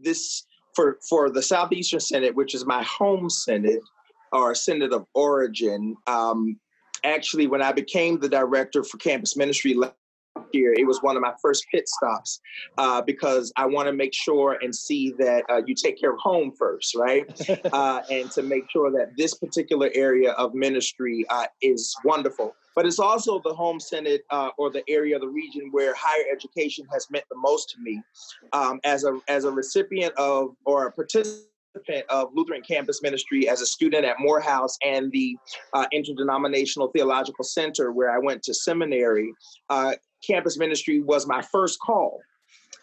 this for the Southeastern Synod, which is my home synod or synod of origin. Actually, when I became the director for campus ministry last year, it was one of my first pit stops because I want to make sure and see that you take care of home first, right? And to make sure that this particular area of ministry is wonderful. But it's also the home synod or the area of the region where higher education has meant the most to me as a recipient of or a participant of Lutheran Campus Ministry as a student at Morehouse and the Interdenominational Theological Center where I went to seminary. Campus ministry was my first call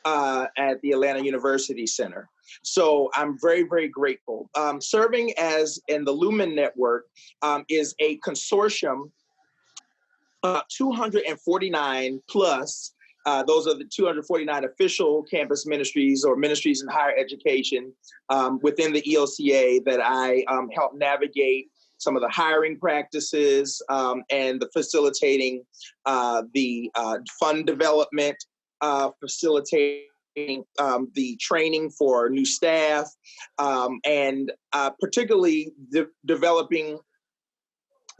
at the Atlanta University Center. So I'm very, very grateful. Serving as in the Lumen Network is a consortium, 249 plus. Those are the 249 official campus ministries or ministries in higher education within the ELCA that I help navigate some of the hiring practices and the facilitating the fund development, facilitating the training for new staff, and particularly developing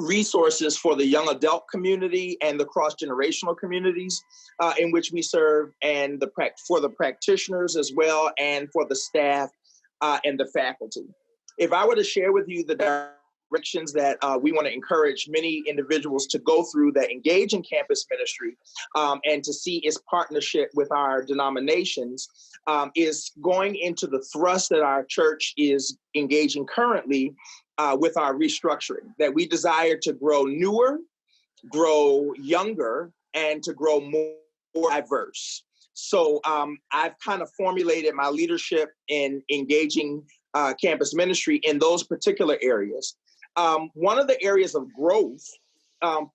resources for the young adult community and the cross-generational communities in which we serve, and for the practitioners as well, and for the staff and the faculty. If I were to share with you the directions that we want to encourage many individuals to go through that engage in campus ministry and to see its partnership with our denominations, is going into the thrust that our church is engaging currently with our restructuring, that we desire to grow newer, grow younger, and to grow more diverse. So I've kind of formulated my leadership in engaging campus ministry in those particular areas. One of the areas of growth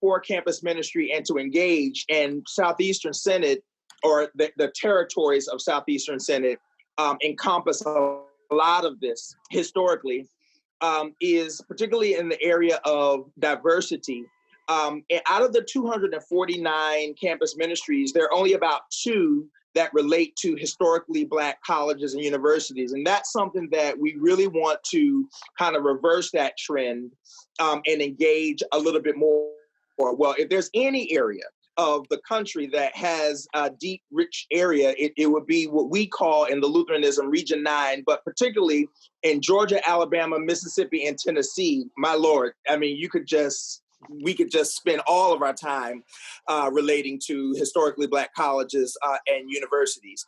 for campus ministry and to engage in Southeastern Synod, or the territories of Southeastern Synod encompass a lot of this historically, is particularly in the area of diversity. Out of the 249 campus ministries, there are only about 2 that relate to historically Black colleges and universities. And that's something that we really want to kind of reverse that trend and engage a little bit more. Well, if there's any area of the country that has a deep, rich area, it would be what we call in the Lutheranism Region 9, but particularly in Georgia, Alabama, Mississippi, and Tennessee. My Lord, I mean, we could just spend all of our time relating to historically Black colleges and universities.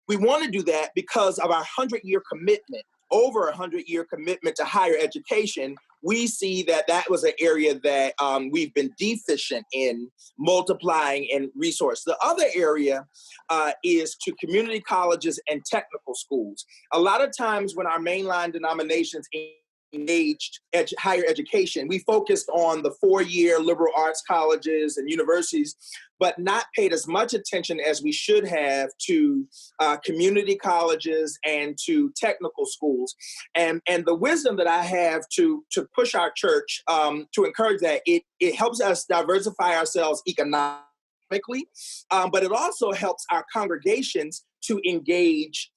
We want to do that because of our 100-year commitment, over 100-year commitment to higher education. We see that that was an area that we've been deficient in multiplying in resource. The other area is to community colleges and technical schools. A lot of times when our mainline denominations engaged higher education, we focused on the 4-year liberal arts colleges and universities, but not paid as much attention as we should have to community colleges and to technical schools. And the wisdom that I have to push our church to encourage that, it helps us diversify ourselves economically, but it also helps our congregations to engage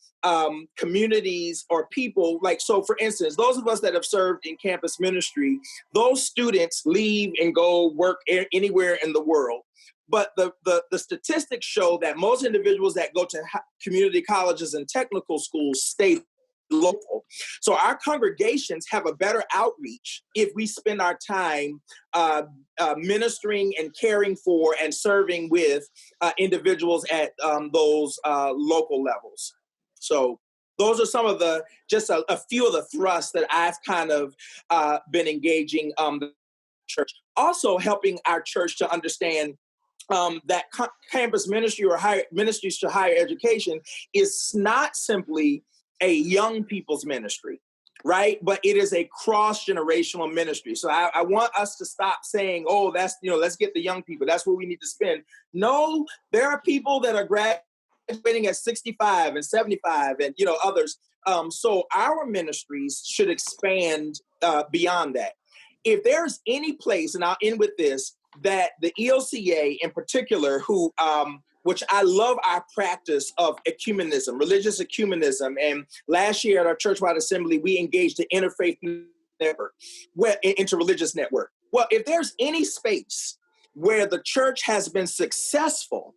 communities or people. Like, so for instance, those of us that have served in campus ministry, those students leave and go work anywhere in the world. But the statistics show that most individuals that go to community colleges and technical schools stay local. So our congregations have a better outreach if we spend our time ministering and caring for and serving with individuals at those local levels. So those are some of just a few of the thrusts that I've kind of been engaging the church. Also helping our church to understand that campus ministry or ministries to higher education is not simply a young people's ministry, right? But it is a cross-generational ministry. So I want us to stop saying, oh, that's, let's get the young people. That's what we need to spend. No, there are people that are graduating at 65 and 75 and, others. So our ministries should expand beyond that. If there's any place, and I'll end with this, that the ELCA in particular, who which I love our practice of ecumenism, religious ecumenism. And last year at our churchwide assembly, we engaged the interfaith network, interreligious network. Well, if there's any space where the church has been successful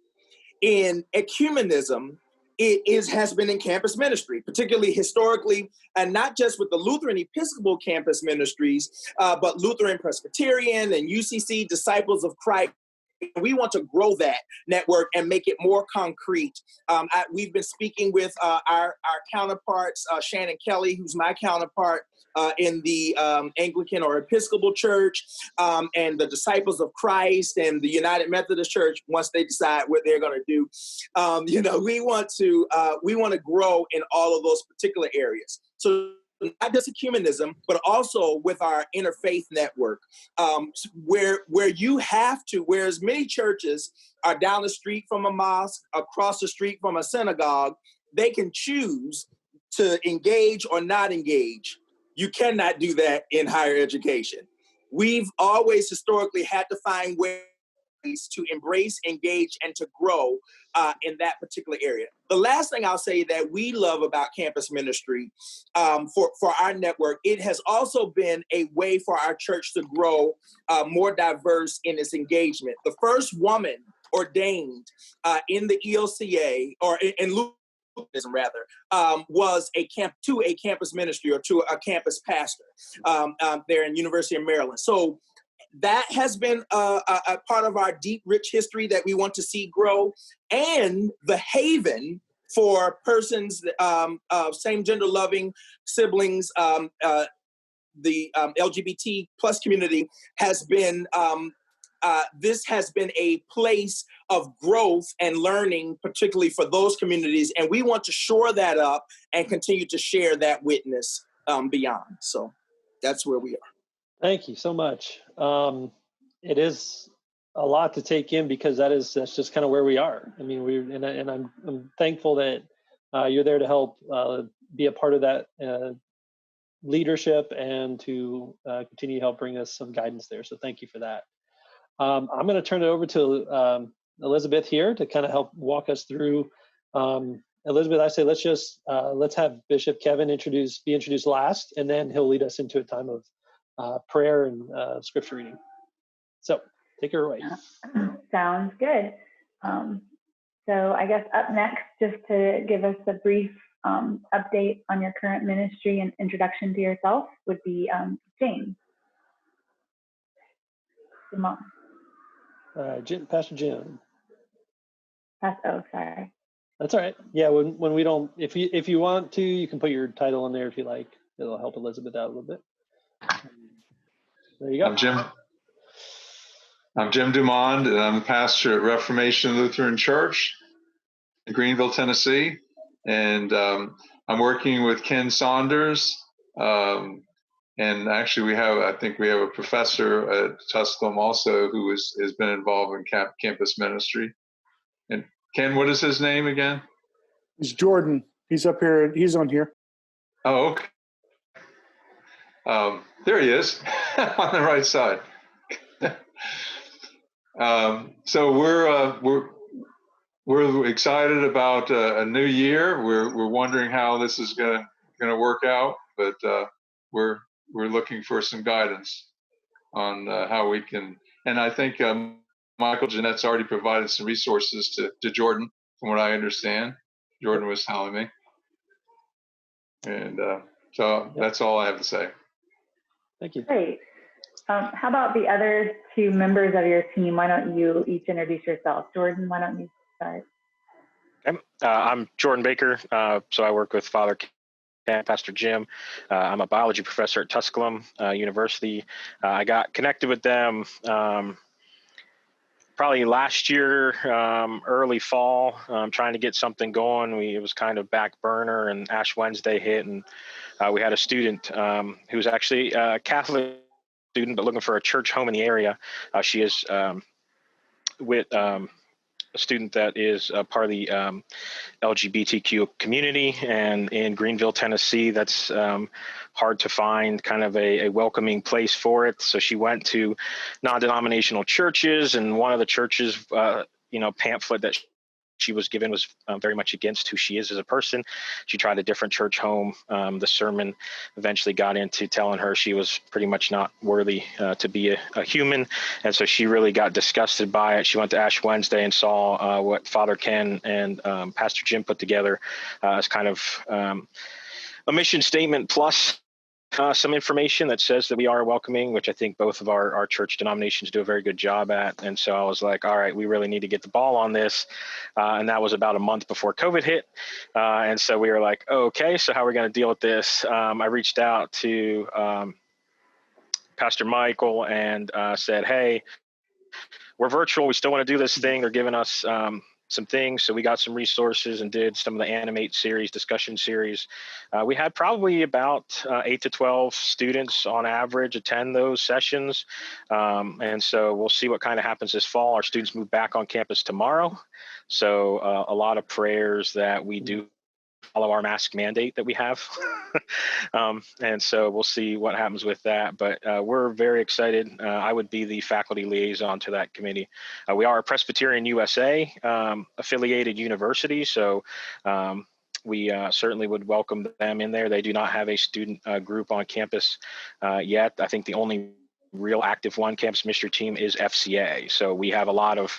in ecumenism, has been in campus ministry, particularly historically, and not just with the Lutheran Episcopal campus ministries, but Lutheran Presbyterian and UCC Disciples of Christ. We want to grow that network and make it more concrete. We've been speaking with our counterparts, Shannon Kelly, who's my counterpart in the Anglican or Episcopal Church, and the Disciples of Christ and the United Methodist Church. Once they decide what they're going to do, we want to grow in all of those particular areas. So not just ecumenism, but also with our interfaith network, where whereas many churches are down the street from a mosque, across the street from a synagogue, they can choose to engage or not engage. You cannot do that in higher education. We've always historically had to find ways to embrace, engage, and to grow in that particular area. The last thing I'll say that we love about campus ministry for our network, it has also been a way for our church to grow more diverse in its engagement. The first woman ordained in the ELCA, or in Lutheranism rather, was a campus ministry, or to a campus pastor there in University of Maryland. So that has been a part of our deep, rich history that we want to see grow, and the haven for persons of same gender loving siblings. The LGBT plus community has been, this has been a place of growth and learning, particularly for those communities. And we want to shore that up and continue to share that witness beyond. So that's where we are. Thank you so much. It is a lot to take in, because that's just kind of where we are. I mean, I'm thankful that you're there to help be a part of that leadership and to continue to help bring us some guidance there. So thank you for that. I'm going to turn it over to Elizabeth here to kind of help walk us through. Elizabeth, I say let's have Bishop Kevin be introduced last, and then he'll lead us into a time of prayer and scripture reading. So take her away. Sounds good. So I guess up next, just to give us a brief update on your current ministry and introduction to yourself, would be James. Lamont. Pastor Jim. Sorry. That's all right. Yeah, when we don't, if you want to, you can put your title in there if you like. It'll help Elizabeth out a little bit. There you go. I'm Jim Dumond, and I'm the pastor at Reformation Lutheran Church in Greenville, Tennessee. And I'm working with Ken Saunders. And actually, I think we have a professor at Tusculum also who has been involved in campus ministry. And Ken, what is his name again? It's Jordan. He's up here. He's on here. Oh, okay. There he is on the right side. So we're excited about a new year. We're wondering how this is going to work out, but we're looking for some guidance on how we can. And I think Michael Jeanette's already provided some resources to Jordan, from what I understand. Jordan was telling me, and so that's all I have to say. Thank you. Great. How about the other two members of your team? Why don't you each introduce yourself? Jordan, why don't you start? Okay. I'm Jordan Baker. So I work with Father Pastor Jim. I'm a biology professor at Tusculum University. I got connected with them probably last year, early fall, trying to get something going. It was kind of back burner, and Ash Wednesday hit, and we had a student who's actually a Catholic student, but looking for a church home in the area. She is with a student that is a part of the LGBTQ community, and in Greenville, Tennessee, that's hard to find kind of a welcoming place for it. So she went to non-denominational churches, and one of the churches, pamphlet that she was given was very much against who she is as a person. She tried a different church home. The sermon eventually got into telling her she was pretty much not worthy to be a human. And so she really got disgusted by it. She went to Ash Wednesday and saw what Father Ken and Pastor Jim put together as kind of a mission statement plus some information that says that we are welcoming, which I think both of our church denominations do a very good job at. And so I was like, all right, we really need to get the ball on this. And that was about a month before COVID hit. And so we were like, okay, so how are we going to deal with this? I reached out to Pastor Michael and said, hey, we're virtual. We still want to do this thing. They're giving us some things. So we got some resources and did some of the Animate series, discussion series. We had probably about 8 to 12 students on average attend those sessions. And so we'll see what kind of happens this fall. Our students move back on campus tomorrow. So a lot of prayers that we do follow our mask mandate that we have. And so we'll see what happens with that. But we're very excited. I would be the faculty liaison to that committee. We are a Presbyterian USA affiliated university. So we certainly would welcome them in there. They do not have a student group on campus yet. I think the only real active one campus ministry team is FCA. So we have a lot of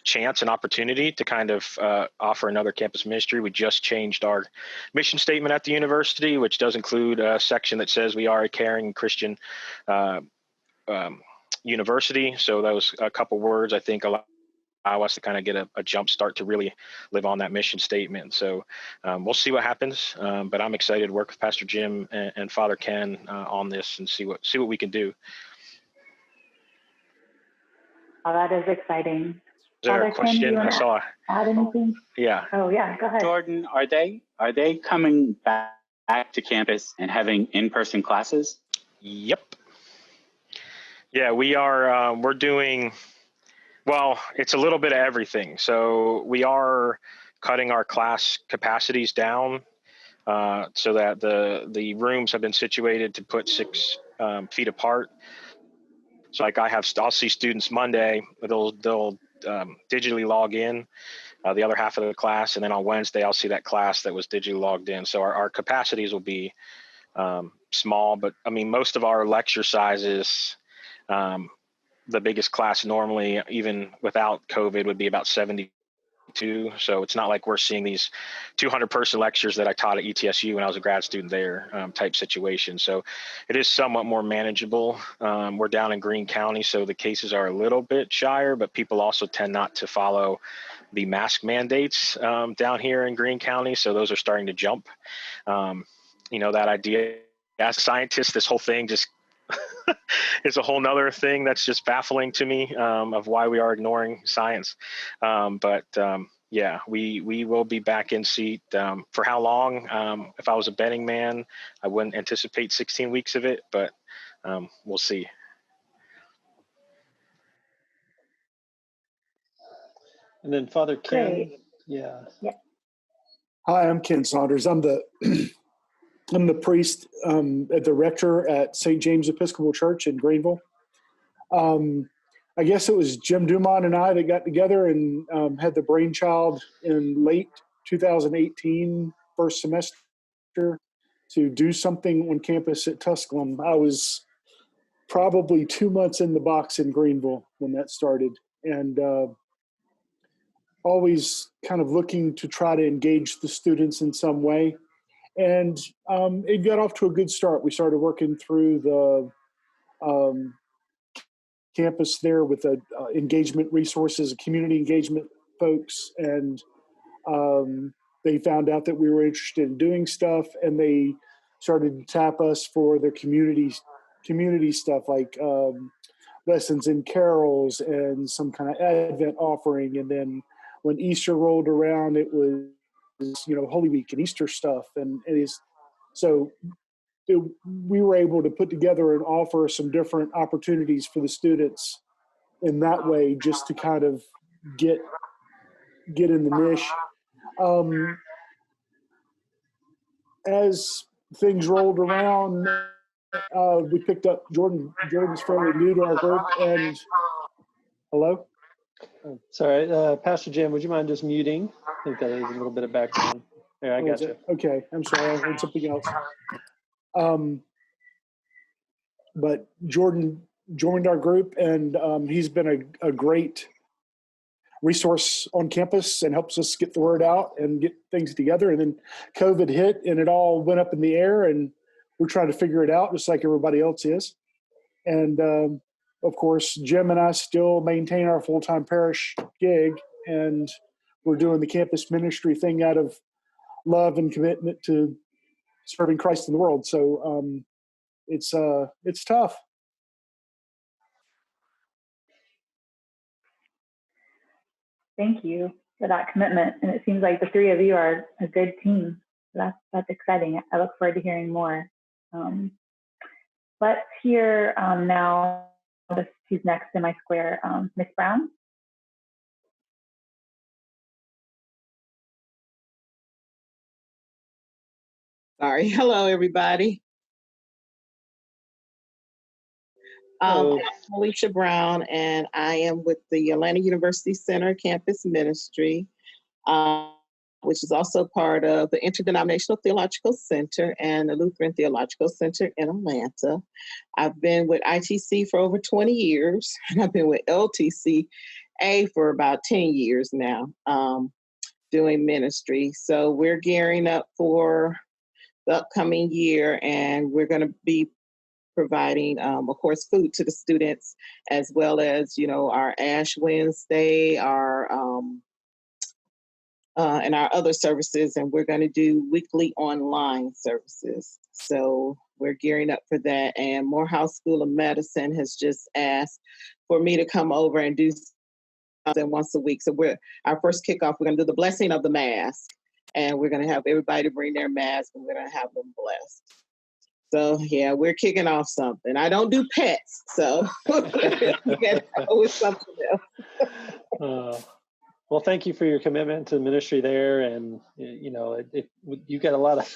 chance and opportunity to kind of offer another campus ministry. We just changed our mission statement at the university, which does include a section that says we are a caring Christian university. So that was a couple words I think allow us to kind of get a jump start to really live on that mission statement. So we'll see what happens, but I'm excited to work with Pastor Jim and Father Ken on this and see what we can do. Oh, that is exciting. Is there a question? I saw. Add anything? Yeah. Oh yeah, go ahead. Jordan, are they coming back to campus and having in-person classes? Yep. Yeah, we are. We're doing. Well, it's a little bit of everything. So we are cutting our class capacities down so that the rooms have been situated to put 6 feet apart. So like I'll see students Monday, they'll digitally log in the other half of the class. And then on Wednesday, I'll see that class that was digitally logged in. So our capacities will be small, but I mean, most of our lecture sizes, the biggest class normally, even without COVID, would be about 72. So it's not like we're seeing these 200 person lectures that I taught at ETSU when I was a grad student there type situation. So it is somewhat more manageable. We're down in Greene County, so the cases are a little bit shyer, but people also tend not to follow the mask mandates down here in Greene County. So those are starting to jump. That idea, as a scientist, this whole thing just is a whole nother thing that's just baffling to me of why we are ignoring science. Yeah, we will be back in seat. For how long? If I was a betting man, I wouldn't anticipate 16 weeks of it, but we'll see. And then Father Ken. Great. Yeah. Hi, I'm Ken Saunders. I'm the priest at the rector at St. James Episcopal Church in Greenville. I guess it was Jim Dumont and I that got together and had the brainchild in late 2018, first semester, to do something on campus at Tusculum. I was probably 2 months in the box in Greenville when that started, and always kind of looking to try to engage the students in some way. And it got off to a good start. We started working through the campus there with the engagement resources, community engagement folks, and they found out that we were interested in doing stuff, and they started to tap us for their community stuff like lessons and carols and some kind of Advent offering. And then when Easter rolled around, it was Holy Week and Easter stuff, and it is so. We were able to put together and offer some different opportunities for the students in that way, just to kind of get in the niche. As things rolled around, we picked up Jordan. Jordan's fairly new to our group, and hello. Sorry, Pastor Jim, would you mind just muting? I think that is a little bit of background. There, I got you. Okay, I'm sorry, I heard something else. But Jordan joined our group, and he's been a great resource on campus and helps us get the word out and get things together. And then COVID hit, and it all went up in the air, and we're trying to figure it out just like everybody else is. And of course, Jim and I still maintain our full-time parish gig, and we're doing the campus ministry thing out of love and commitment to serving Christ in the world. So it's tough. Thank you for that commitment. And it seems like the three of you are a good team. That's exciting. I look forward to hearing more. Let's hear now, who's next in my square, Ms. Brown. Sorry. Hello, everybody. I'm Alicia Brown, and I am with the Atlanta University Center Campus Ministry, which is also part of the Interdenominational Theological Center and the Lutheran Theological Center in Atlanta. I've been with ITC for over 20 years, and I've been with LTCA for about 10 years now, doing ministry. So we're gearing up for the upcoming year, and we're going to be providing, of course, food to the students, as well as, our Ash Wednesday, and our other services, and we're going to do weekly online services. So we're gearing up for that. And Morehouse School of Medicine has just asked for me to come over and do something once a week. So our first kickoff, we're going to do the blessing of the mask, and we're going to have everybody bring their mask, and we're going to have them blessed. So yeah, we're kicking off something. I don't do pets, so with something else. Well, thank you for your commitment to ministry there, and you got a lot of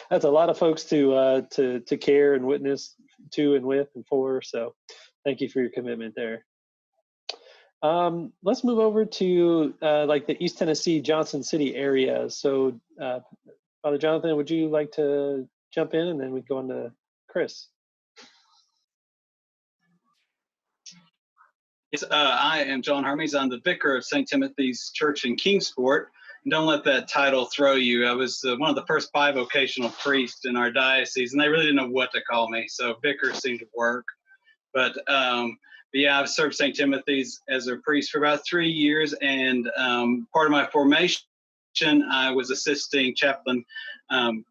that's a lot of folks to care and witness to and with and for. So, thank you for your commitment there. Let's move over to like the East Tennessee, Johnson City area. So, Father Jonathan, would you like to jump in, and then we go on to Chris? Yes, I am John Hermes. I'm the vicar of St. Timothy's Church in Kingsport. And don't let that title throw you. I was one of the first bivocational priests in our diocese, and they really didn't know what to call me, so vicar seemed to work. But yeah, I've served St. Timothy's as a priest for about 3 years, and part of my formation, I was assisting chaplain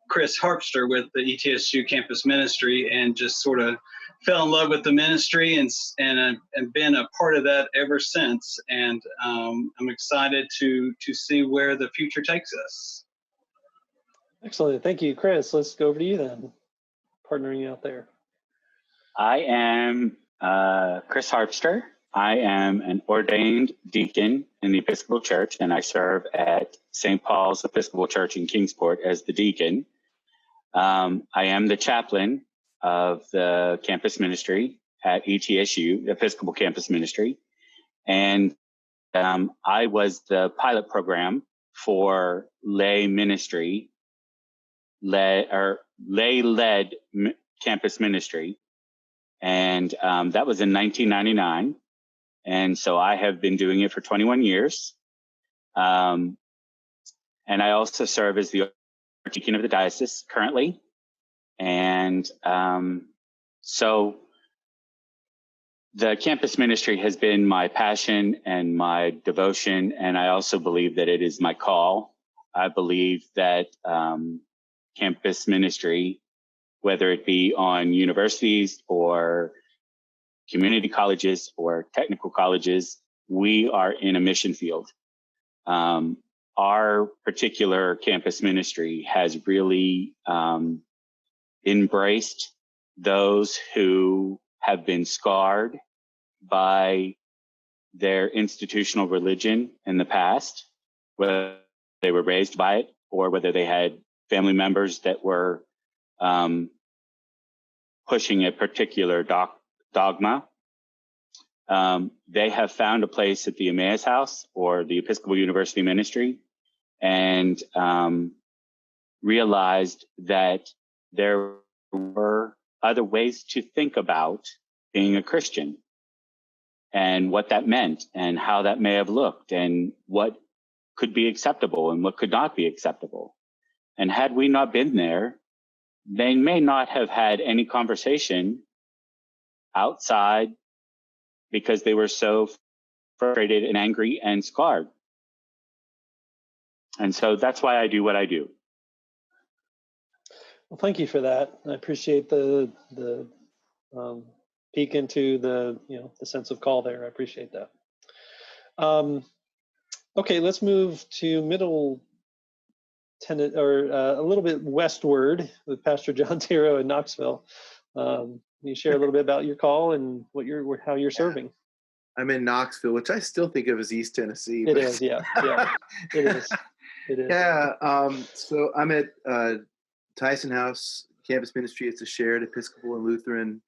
Chris Harpster with the ETSU Campus Ministry, and just sort of fell in love with the ministry and been a part of that ever since. And I'm excited to see where the future takes us. Excellent. Thank you, Chris. Let's go over to you then, partnering out there. I am Chris Harpster. I am an ordained deacon in the Episcopal Church, and I serve at St. Paul's Episcopal Church in Kingsport as the deacon. I am the chaplain of the campus ministry at ETSU, Episcopal Campus Ministry. And I was the pilot program for lay ministry, lay-led campus ministry. And that was in 1999. And so I have been doing it for 21 years. And I also serve as the deacon of the diocese currently. And so the campus ministry has been my passion and my devotion, and I also believe that it is my call. I believe that campus ministry, whether it be on universities or community colleges or technical colleges, we are in a mission field. Our particular campus ministry has really embraced those who have been scarred by their institutional religion in the past, whether they were raised by it or whether they had family members that were pushing a particular dogma. they have found a place at the Emmaus House or the Episcopal University Ministry, and realized that there were other ways to think about being a Christian and what that meant and how that may have looked and what could be acceptable and what could not be acceptable. And had we not been there, they may not have had any conversation outside because they were so frustrated and angry and scarred. And so that's why I do what I do. Well, thank you for that. I appreciate the peek into the sense of call there. I appreciate that. Okay, let's move to Middle Tennessee, or a little bit westward with Pastor John Tiro in Knoxville. Can you share a little bit about your call and how you're serving? I'm in Knoxville, which I still think of as East Tennessee. It is, yeah, it is. It is. Yeah, so I'm at Tyson House Campus Ministry. It's a shared Episcopal and Lutheran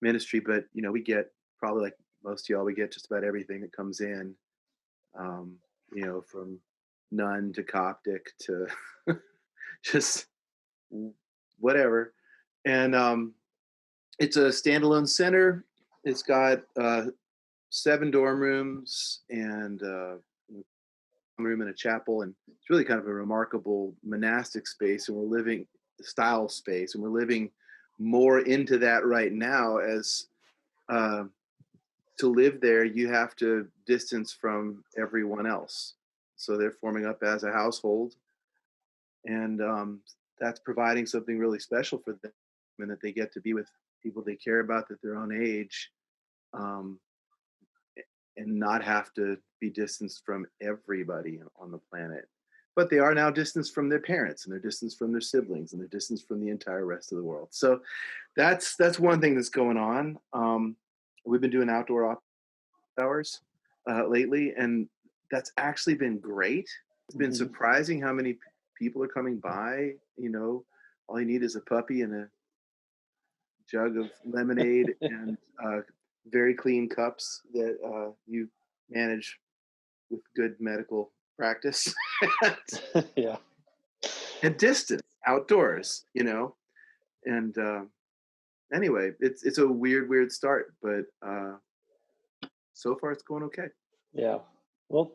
ministry, but we get, probably like most of y'all, we get just about everything that comes in, from nun to Coptic to just whatever. And it's a standalone center. It's got 7 dorm rooms and a room and a chapel, and it's really kind of a remarkable monastic space, and we're living more into that right now. As to live there, you have to distance from everyone else, so they're forming up as a household, and that's providing something really special for them, and that they get to be with people they care about at their own age, and not have to be distanced from everybody on the planet. But they are now distanced from their parents, and they're distanced from their siblings, and they're distanced from the entire rest of the world. So that's one thing that's going on. We've been doing outdoor hours lately, and that's actually been great. It's been surprising how many people are coming by. All you need is a puppy and a jug of lemonade and very clean cups that you manage with good medical practice. Yeah. And distance outdoors, and anyway, it's a weird start, but so far it's going okay. Yeah. Well,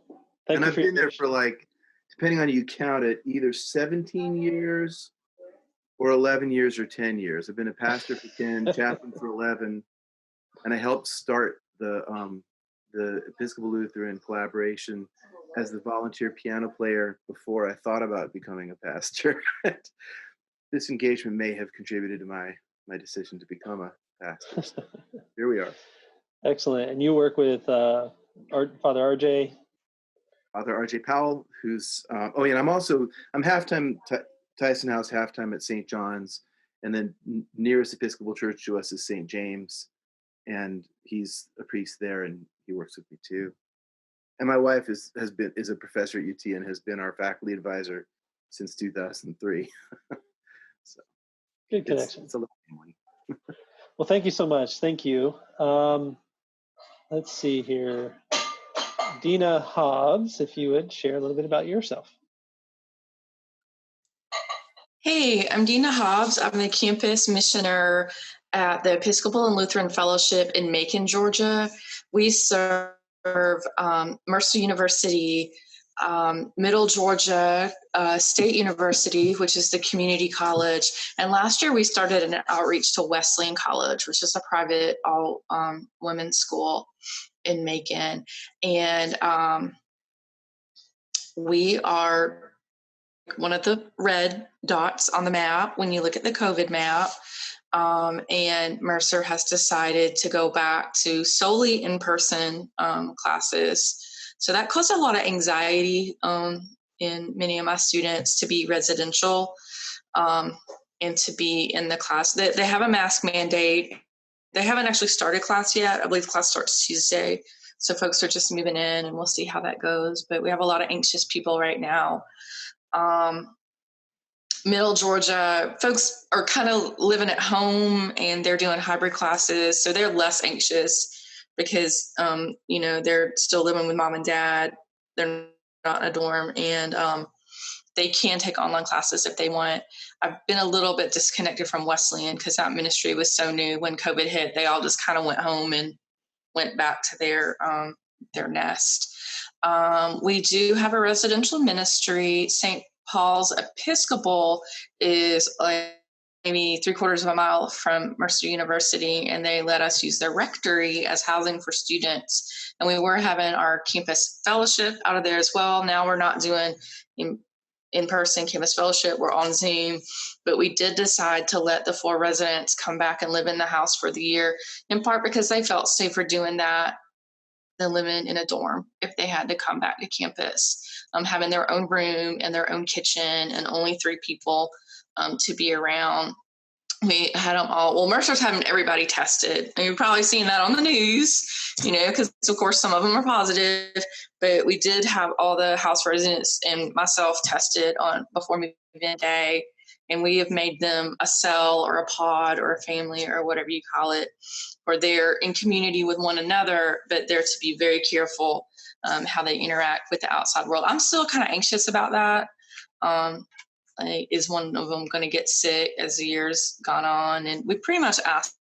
thank you. And I've been there for, like, depending on how you count it, either 17 years or 11 years or 10 years. I've been a pastor for 10, chaplain for 11, and I helped start the Episcopal Lutheran collaboration as the volunteer piano player before I thought about becoming a pastor. This engagement may have contributed to my decision to become a pastor. So here we are. Excellent. And you work with Father RJ? Father RJ Powell, who's, and I'm halftime Tyson House, halftime at St. John's, and then nearest Episcopal church to us is St. James, and he's a priest there, and he works with me too. And my wife is a professor at UT and has been our faculty advisor since 2003. So good connection. It's a little family. Well, thank you so much. Thank you. Let's see here. Dina Hobbs, if you would share a little bit about yourself. Hey, I'm Dina Hobbs. I'm the campus missioner at the Episcopal and Lutheran Fellowship in Macon, Georgia. We serve Mercer University, Middle Georgia State University, which is the community college. And last year we started an outreach to Wesleyan College, which is a private all women's school in Macon. And we are one of the red dots on the map when you look at the COVID map. And Mercer has decided to go back to solely in-person classes. So that caused a lot of anxiety in many of my students to be residential and to be in the class. They have a mask mandate. They haven't actually started class yet. I believe class starts Tuesday. So folks are just moving in, and we'll see how that goes. But we have a lot of anxious people right now. Middle Georgia folks are kind of living at home, and they're doing hybrid classes, so they're less anxious because, they're still living with mom and dad. They're not in a dorm, and they can take online classes if they want. I've been a little bit disconnected from Wesleyan because that ministry was so new. When COVID hit, they all just kind of went home and went back to their nest. We do have a residential ministry. St. Paul's Episcopal is like maybe 3/4 of a mile from Mercer University, and they let us use their rectory as housing for students. And we were having our campus fellowship out of there as well. Now we're not doing in-person campus fellowship, we're on Zoom, but we did decide to let the 4 residents come back and live in the house for the year, in part because they felt safer doing that than living in a dorm if they had to come back to campus. Having their own room and their own kitchen and only 3 people to be around. We had them all, well, Mercer's having everybody tested. And you've probably seen that on the news, because of course some of them are positive, but we did have all the house residents and myself tested on before moving day. And we have made them a cell or a pod or a family or whatever you call it, where they're in community with one another, but they're to be very careful how they interact with the outside world. I'm still kind of anxious about that. Is one of them going to get sick as the year's gone on? And we pretty much asked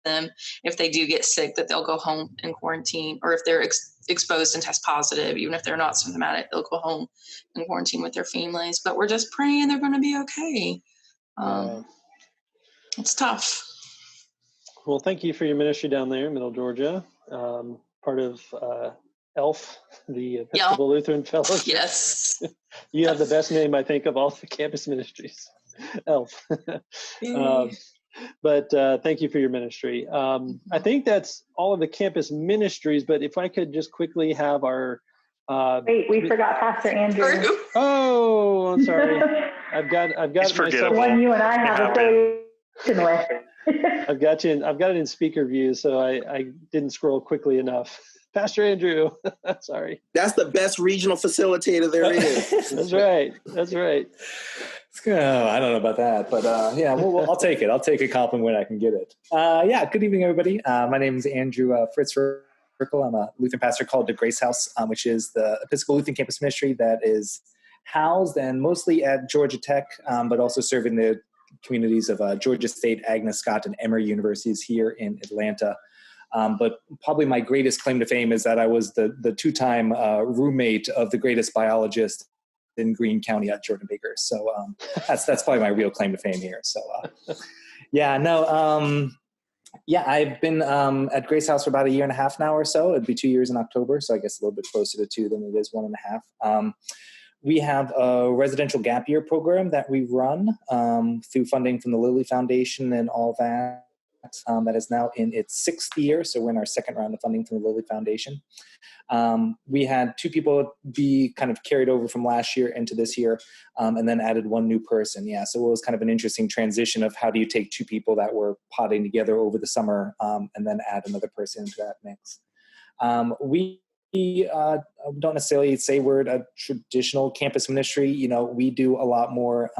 them if they do get sick that they'll go home and quarantine, or if they're exposed and test positive, even if they're not symptomatic, they'll go home and quarantine with their families. But we're just praying they're going to be okay. It's tough. Well, thank you for your ministry down there in Middle Georgia, part of ELF, the Episcopal Lutheran Fellowship. Yes. You have the best name, I think, of all the campus ministries, ELF. But thank you for your ministry. I think that's all of the campus ministries, but if I could just quickly have our... Wait, we forgot Pastor Andrew. Oh, I'm sorry. I've got the one you and I have affiliation with. I've got it in speaker view, so I didn't scroll quickly enough. Pastor Andrew, sorry. That's the best regional facilitator there is. That's right. That's right. I don't know about that, but yeah, I'll take it. I'll take a compliment when I can get it. Yeah, good evening, everybody. My name is Andrew Fritzrickel. I'm a Lutheran pastor called the Grace House, which is the Episcopal Lutheran Campus Ministry that is housed and mostly at Georgia Tech, but also serving the communities of Georgia State, Agnes Scott, and Emory universities here in Atlanta. But probably my greatest claim to fame is that I was the 2-time roommate of the greatest biologist in Greene County at Jordan Baker. So that's probably my real claim to fame here. So I've been at Grace House for about 1.5 years now or so. It'd be 2 years in October, so I guess a little bit closer to 2 than it is 1.5. We have a residential gap year program that we run through funding from the Lilly Foundation and all that. That is now in its 6th year, so we're in our 2nd round of funding from the Lilly Foundation. We had 2 people be kind of carried over from last year into this year, and then added 1 new person. Yeah, so it was kind of an interesting transition of how do you take 2 people that were potting together over the summer and then add another person into that mix. We don't necessarily say we're a traditional campus ministry. We do a lot more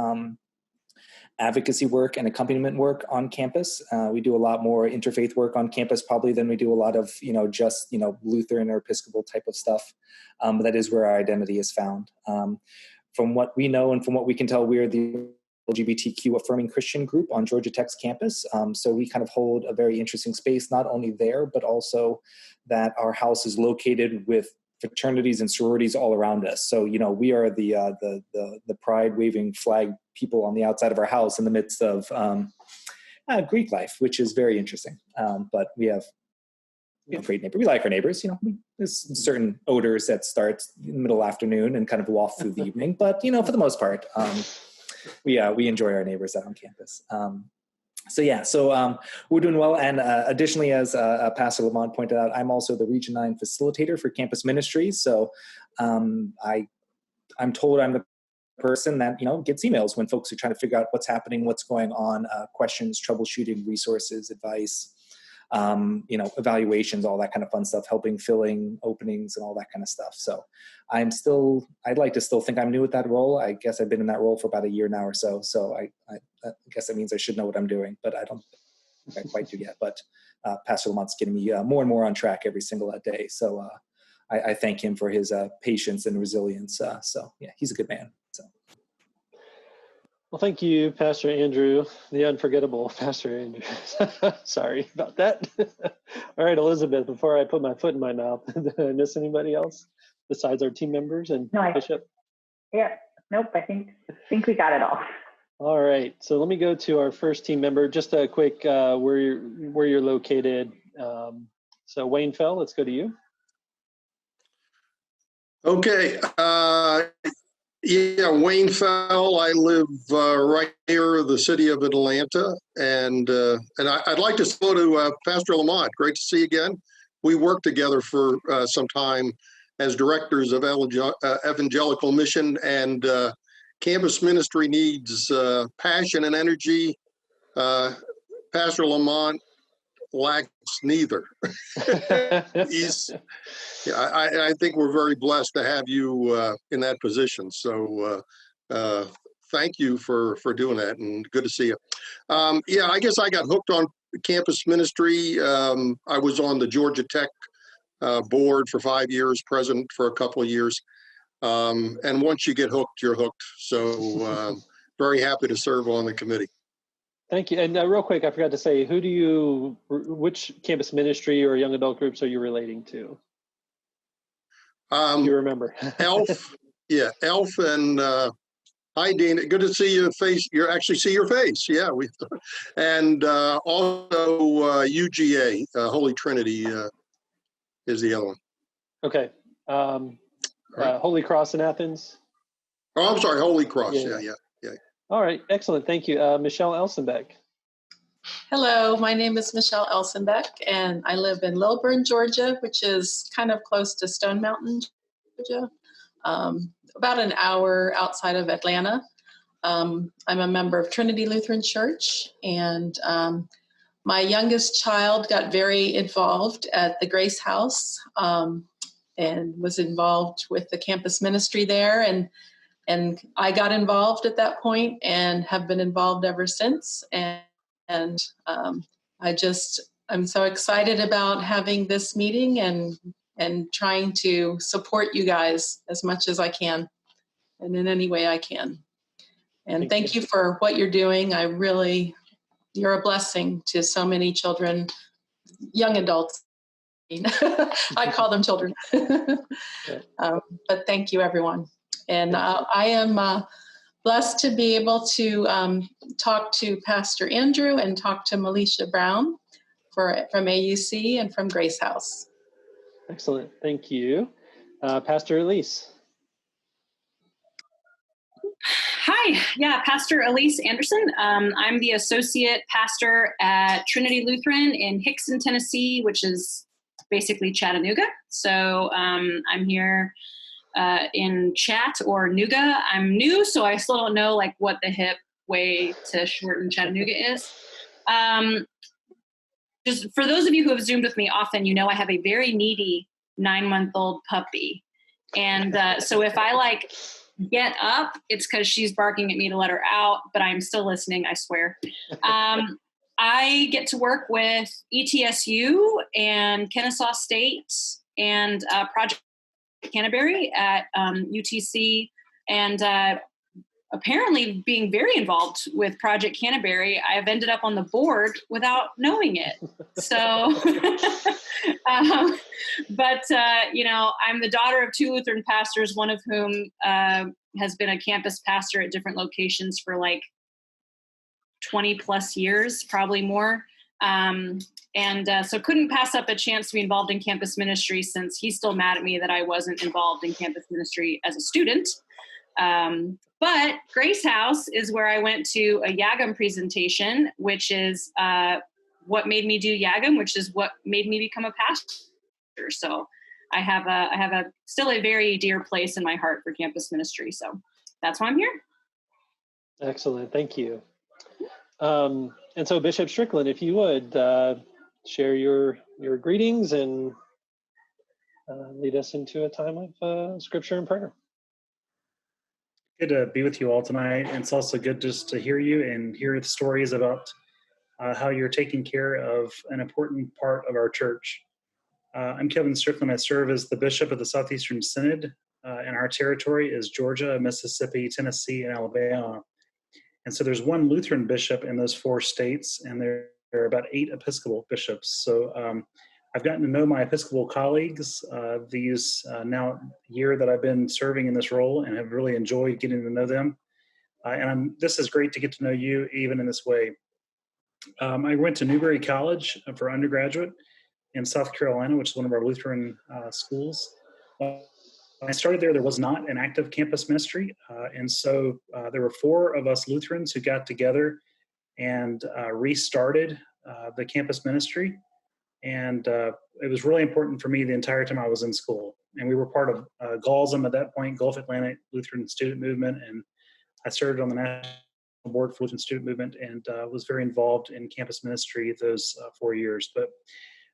advocacy work and accompaniment work on campus. We do a lot more interfaith work on campus probably than we do a lot of, just, Lutheran or Episcopal type of stuff. That is where our identity is found. From what we know and from what we can tell, we're the LGBTQ affirming Christian group on Georgia Tech's campus. So we kind of hold a very interesting space, not only there, but also that our house is located with fraternities and sororities all around us. So, we are the pride waving flag people on the outside of our house in the midst of Greek life, which is very interesting. But we have great neighbors. We like our neighbors. There's certain odors that start in the middle afternoon and kind of waft through the evening. But, for the most part, we enjoy our neighbors out on campus. So we're doing well. And additionally, as Pastor Lamont pointed out, I'm also the Region 9 facilitator for campus ministries. So I'm told I'm the person that, gets emails when folks are trying to figure out what's happening, what's going on, questions, troubleshooting, resources, advice, evaluations, all that kind of fun stuff, helping filling openings and all that kind of stuff. So I'd like to still think I'm new at that role. I guess I've been in that role for about 1 year now or so. So I guess that means I should know what I'm doing, but I don't quite do yet, but Pastor Lamont's getting me more and more on track every single day. So I thank him for his patience and resilience. So yeah, he's a good man. So. Well, thank you, Pastor Andrew, the unforgettable Pastor Andrew. Sorry about that. All right, Elizabeth, before I put my foot in my mouth, did I miss anybody else besides our team members and Bishop? Yeah, nope, I think we got it all. All right, so let me go to our first team member. Just a quick where you're located. So Wayne Fell, let's go to you. Okay. Yeah, Wayne Fell. I live right near the city of Atlanta, and I'd like to go to Pastor Lamont. Great to see you again. We worked together for some time as directors of evangelical mission, and campus ministry needs passion and energy. Pastor Lamont lacks neither. I think we're very blessed to have you in that position. So thank you for doing that, and good to see you. Yeah, I guess I got hooked on campus ministry. I was on the Georgia Tech board for 5 years, president for a couple of years. And once you get hooked, you're hooked. So very happy to serve on the committee. Thank you. And real quick, I forgot to say, which campus ministry or young adult groups are you relating to? Do you remember? ELF, yeah, ELF, and hi, Dean. Good to see your face. You actually see your face. Yeah, and also UGA, Holy Trinity is the other one. Okay. Holy Cross in Athens. Oh, I'm sorry, Holy Cross. Yeah. All right, excellent. Thank you, Michelle Elsenbeck. Hello, my name is Michelle Elsenbeck, and I live in Lilburn, Georgia, which is kind of close to Stone Mountain, Georgia, about an hour outside of Atlanta. I'm a member of Trinity Lutheran Church, and my youngest child got very involved at the Grace House and was involved with the campus ministry there, and I got involved at that point and have been involved ever since. And I'm so excited about having this meeting and trying to support you guys as much as I can and in any way I can. And thank you for what you're doing. You're a blessing to so many children, young adults. I call them children. But thank you, everyone. And I am blessed to be able to talk to Pastor Andrew and talk to Melisha Brown from AUC and from Grace House. Excellent. Thank you. Pastor Elise. Hi. Yeah, Pastor Elise Anderson. I'm the associate pastor at Trinity Lutheran in Hickson, Tennessee, which is basically Chattanooga. So I'm here in Chat or Nuga. I'm new, so I still don't know what the hip way to shorten Chattanooga is. Just for those of you who have Zoomed with me often, you know I have a very needy 9-month-old puppy. And so if I get up, it's because she's barking at me to let her out, but I'm still listening, I swear. I get to work with ETSU and Kennesaw State and Project Canterbury at UTC, and apparently being very involved with Project Canterbury, I've ended up on the board without knowing it. So, but I'm the daughter of 2 Lutheran pastors, one of whom has been a campus pastor at different locations for 20 plus years, probably more. So couldn't pass up a chance to be involved in campus ministry, since he's still mad at me that I wasn't involved in campus ministry as a student. But Grace House is where I went to a YAGM presentation, which is what made me do YAGM, which is what made me become a pastor. So I have still a very dear place in my heart for campus ministry. So that's why I'm here. Excellent. Thank you. And so Bishop Strickland, if you would share your greetings and lead us into a time of scripture and prayer. Good to be with you all tonight. And it's also good just to hear you and hear the stories about how you're taking care of an important part of our church. I'm Kevin Strickland. I serve as the Bishop of the Southeastern Synod, and our territory is Georgia, Mississippi, Tennessee, and Alabama. And so there's one Lutheran bishop in those 4 states, and there are about 8 Episcopal bishops. So I've gotten to know my Episcopal colleagues these now year that I've been serving in this role, and have really enjoyed getting to know them. This is great to get to know you even in this way. I went to Newberry College for undergraduate in South Carolina, which is one of our Lutheran schools. When I started there was not an active campus ministry. And so there were 4 of us Lutherans who got together and restarted the campus ministry. And it was really important for me the entire time I was in school. And we were part of GALSM at that point, Gulf Atlantic Lutheran Student Movement. And I served on the National Board for Lutheran Student Movement, and was very involved in campus ministry those 4 years. But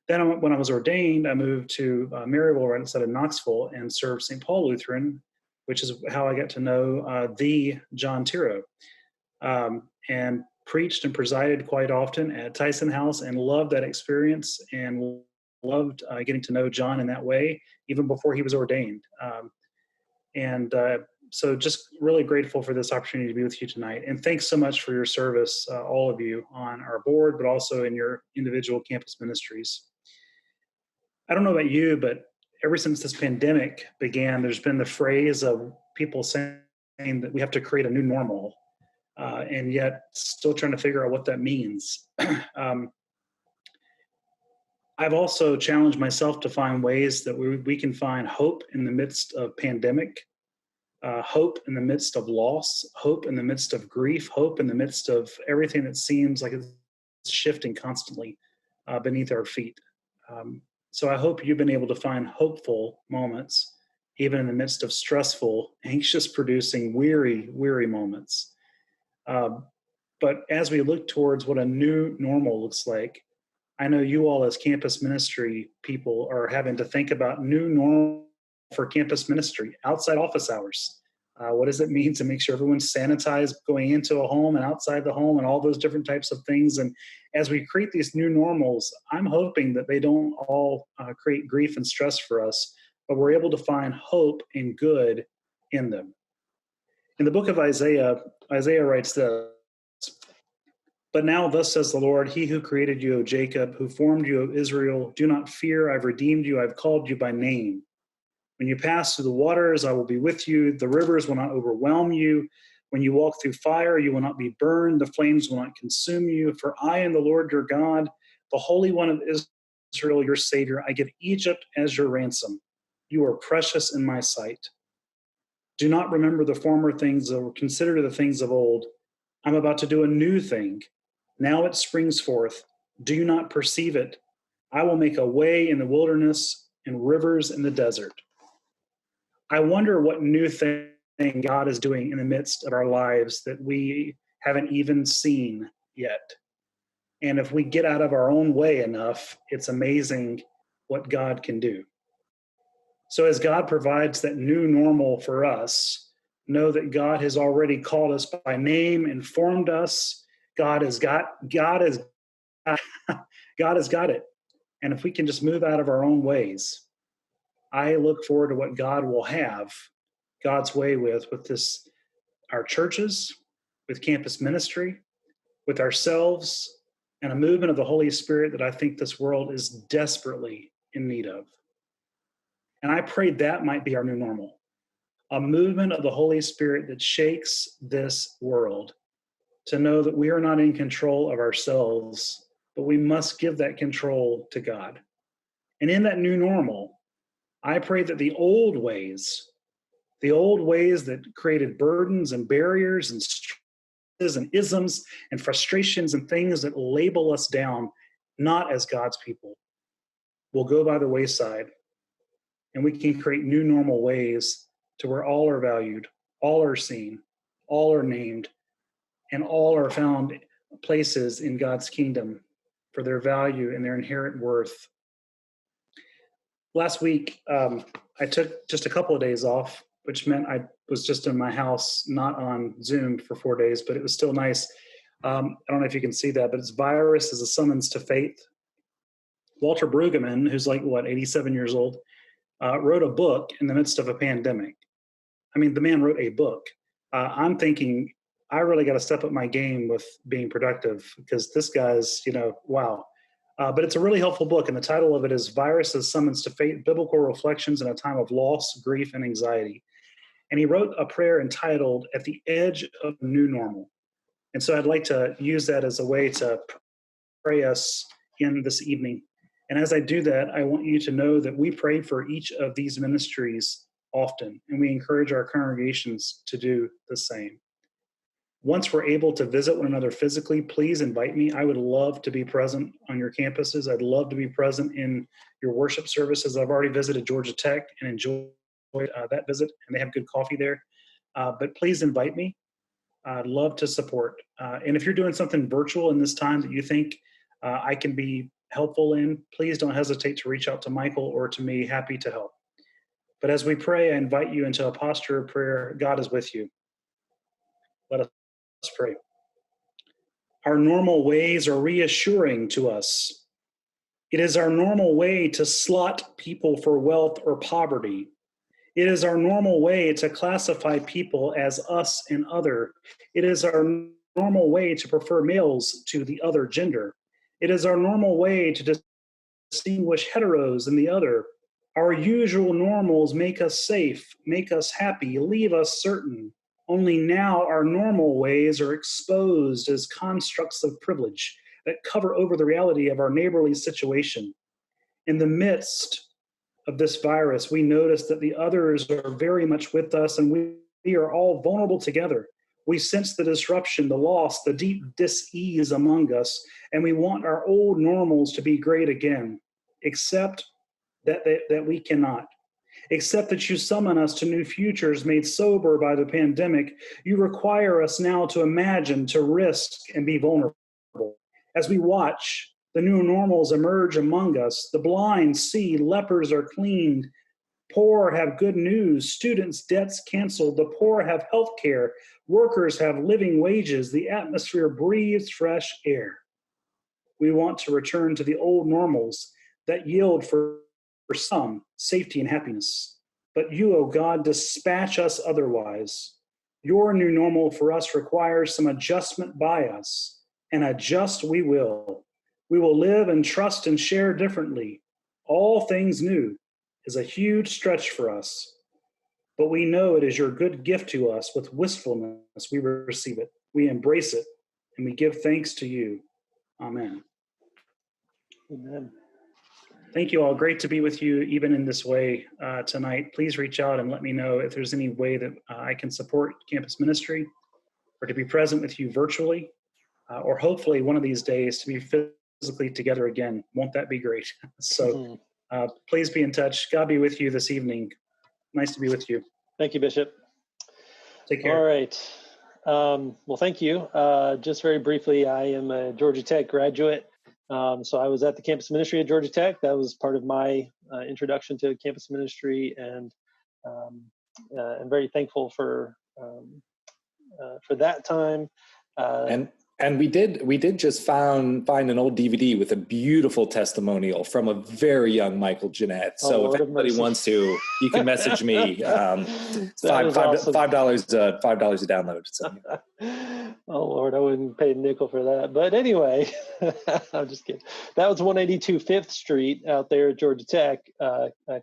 then when I was ordained, I moved to Maryville, right outside of Knoxville, and served St. Paul Lutheran, which is how I got to know the John Tiro, and preached and presided quite often at Tyson House, and loved that experience, and loved getting to know John in that way, even before he was ordained. So just really grateful for this opportunity to be with you tonight. And thanks so much for your service, all of you on our board, but also in your individual campus ministries. I don't know about you, but ever since this pandemic began, there's been the phrase of people saying that we have to create a new normal, and yet still trying to figure out what that means. I've also challenged myself to find ways that we can find hope in the midst of pandemic, hope in the midst of loss, hope in the midst of grief, hope in the midst of everything that seems like it's shifting constantly beneath our feet. So I hope you've been able to find hopeful moments, even in the midst of stressful, anxious-producing, weary moments. But as we look towards what a new normal looks like, I know you all as campus ministry people are having to think about new normal for campus ministry, outside office hours. What does it mean to make sure everyone's sanitized going into a home and outside the home, and all those different types of things? And as we create these new normals, I'm hoping that they don't all create grief and stress for us, but we're able to find hope and good in them. In the book of Isaiah, Isaiah writes this: "But now thus says the Lord, he who created you, O Jacob, who formed you, O Israel, do not fear, I've redeemed you, I've called you by name. When you pass through the waters, I will be with you. The rivers will not overwhelm you. When you walk through fire, you will not be burned. The flames will not consume you. For I am the Lord your God, the Holy One of Israel, your Savior. I give Egypt as your ransom. You are precious in my sight. Do not remember the former things, or consider the things of old. I'm about to do a new thing. Now it springs forth. Do you not perceive it? I will make a way in the wilderness and rivers in the desert." I wonder what new thing God is doing in the midst of our lives that we haven't even seen yet. And if we get out of our own way enough, it's amazing what God can do. So as God provides that new normal for us, know that God has already called us by name and formed us. God has got it. And if we can just move out of our own ways, I look forward to what God will have God's way with this, our churches, with campus ministry, with ourselves, and a movement of the Holy Spirit that I think this world is desperately in need of. And I pray that might be our new normal, a movement of the Holy Spirit that shakes this world, to know that we are not in control of ourselves, but we must give that control to God. And in that new normal, I pray that the old ways that created burdens and barriers and stresses and isms and frustrations and things that label us down, not as God's people, will go by the wayside. And we can create new normal ways to where all are valued, all are seen, all are named, and all are found places in God's kingdom for their value and their inherent worth. Last week, I took just a couple of days off, which meant I was just in my house, not on Zoom for 4 days, but it was still nice. I don't know if you can see that, but it's Virus as a Summons to Faith. Walter Brueggemann, who's like, 87 years old, wrote a book in the midst of a pandemic. I mean, the man wrote a book. I'm thinking, I really got to step up my game with being productive, because this guy's, wow. But it's a really helpful book, and the title of it is Virus as Summons to Faith, Biblical Reflections in a Time of Loss, Grief, and Anxiety. And he wrote a prayer entitled At the Edge of New Normal. And so I'd like to use that as a way to pray us in this evening. And as I do that, I want you to know that we pray for each of these ministries often, and we encourage our congregations to do the same. Once we're able to visit one another physically, please invite me. I would love to be present on your campuses. I'd love to be present in your worship services. I've already visited Georgia Tech and enjoyed that visit, and they have good coffee there. But please invite me. I'd love to support. And if you're doing something virtual in this time that you think I can be helpful in, please don't hesitate to reach out to Michael or to me. Happy to help. But as we pray, I invite you into a posture of prayer. God is with you. Let us pray. Our normal ways are reassuring to us. It is our normal way to slot people for wealth or poverty. It is our normal way to classify people as us and other. It is our normal way to prefer males to the other gender. It is our normal way to distinguish heteros and the other. Our usual normals make us safe, make us happy, leave us certain. Only now our normal ways are exposed as constructs of privilege that cover over the reality of our neighborly situation. In the midst of this virus, we notice that the others are very much with us, and we are all vulnerable together. We sense the disruption, the loss, the deep dis-ease among us, and we want our old normals to be great again, except that we cannot. Except that you summon us to new futures made sober by the pandemic. You require us now to imagine, to risk, and be vulnerable. As we watch the new normals emerge among us, the blind see, lepers are cleaned, poor have good news, students' debts canceled, the poor have health care, workers have living wages, the atmosphere breathes fresh air. We want to return to the old normals that yield for some safety and happiness. But you, O God, dispatch us otherwise. Your new normal for us requires some adjustment by us, and adjust we will. We will live and trust and share differently. All things new is a huge stretch for us, but we know it is your good gift to us. With wistfulness, we receive it, we embrace it, and we give thanks to you. Amen. Amen. Thank you all. Great to be with you even in this way tonight. Please reach out and let me know if there's any way that I can support campus ministry, or to be present with you virtually, or hopefully one of these days to be physically together again. Won't that be great? So please be in touch. God be with you this evening. Nice to be with you. Thank you, Bishop. Take care. All right. Well, thank you. Just very briefly, I am a Georgia Tech graduate. So I was at the campus ministry at Georgia Tech. That was part of my introduction to campus ministry, and I'm very thankful for that time. And we did just find an old DVD with a beautiful testimonial from a very young Michael Jeanette. So if anybody wants to, you can message me. $5 a download. So. Oh Lord, I wouldn't pay a nickel for that. But anyway, I'm just kidding. That was 182 5th Street out there at Georgia Tech,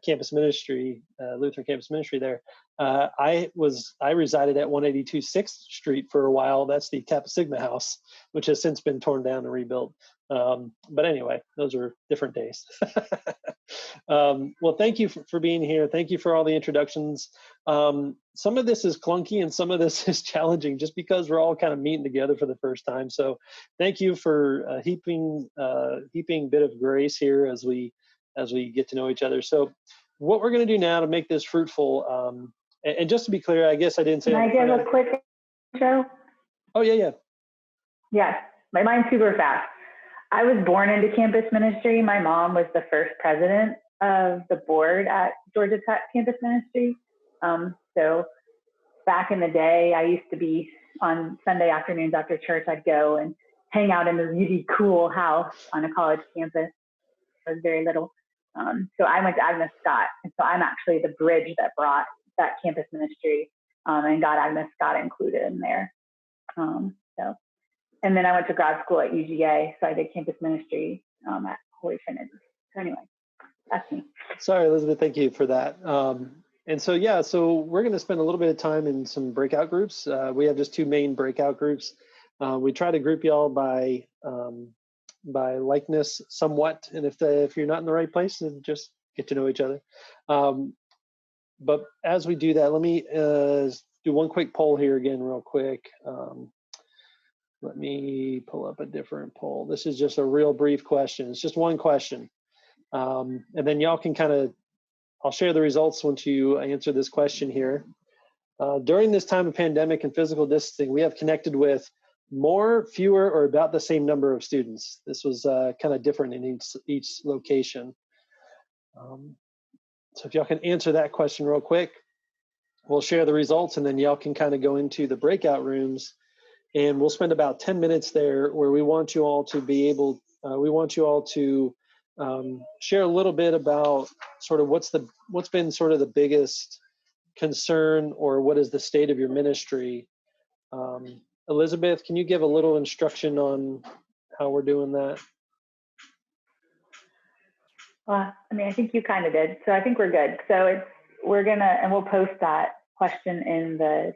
campus ministry, Lutheran campus ministry there. I resided at 182 6th Street for a while. That's the Kappa Sigma house, which has since been torn down and rebuilt. But anyway, those are different days. Well, thank you for being here. Thank you for all the introductions. Some of this is clunky and some of this is challenging just because we're all kind of meeting together for the first time. So thank you for heaping a bit of grace here as we get to know each other. So what we're going to do now to make this fruitful, and just to be clear, I guess I didn't say. Can I give a quick intro? Oh, yeah. Yes, mine's super fast. I was born into campus ministry. My mom was the first president of the board at Georgia Tech Campus Ministry. So back in the day, I used to be on Sunday afternoons after church, I'd go and hang out in the really cool house on a college campus. I was very little. So I went to Agnes Scott. And so I'm actually the bridge that brought that campus ministry and got Agnes Scott included in there. And then I went to grad school at UGA. So I did campus ministry at Holy Trinity. So anyway, that's me. Sorry, Elizabeth, thank you for that. And so, yeah, so we're going to spend a little bit of time in some breakout groups. We have just 2 main breakout groups. We try to group y'all by likeness somewhat. And if you're not in the right place, then just get to know each other. But as we do that, let me do one quick poll here again real quick. Let me pull up a different poll. This is just a real brief question. It's just one question. And then y'all can I'll share the results once you answer this question here. During this time of pandemic and physical distancing, we have connected with more, fewer, or about the same number of students. This was kind of different in each location. So if y'all can answer that question real quick, we'll share the results, and then y'all can kind of go into the breakout rooms, and we'll spend about 10 minutes there where we want you all to be able, share a little bit about sort of what's been sort of the biggest concern, or what is the state of your ministry. Elizabeth, can you give a little instruction on how we're doing that? Well, I mean, I think you kind of did. So I think we're good. So and we'll post that question in the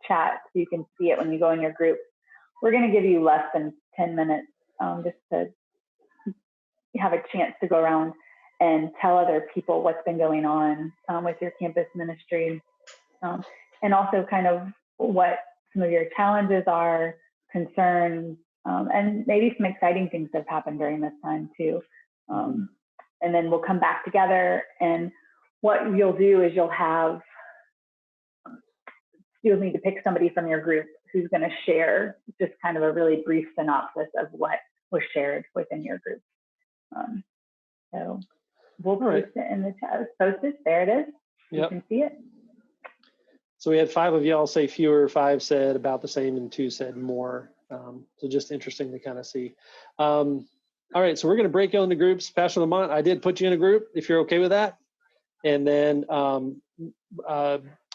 chat so you can see it when you go in your group. We're going to give you less than 10 minutes just to have a chance to go around and tell other people what's been going on with your campus ministry, and also kind of what some of your challenges are, concerns, and maybe some exciting things that have happened during this time too. And then we'll come back together, and what you'll do is you'll need to pick somebody from your group who's going to share just kind of a really brief synopsis of what was shared within your group. So we'll post it in the chat. It's posted. There it is. You can see it. So we had 5 of y'all say fewer, 5 said about the same, and 2 said more. So just interesting to kind of see. All right, so we're going to break you into groups. Pastor Lamont, I did put you in a group, if you're okay with that. And then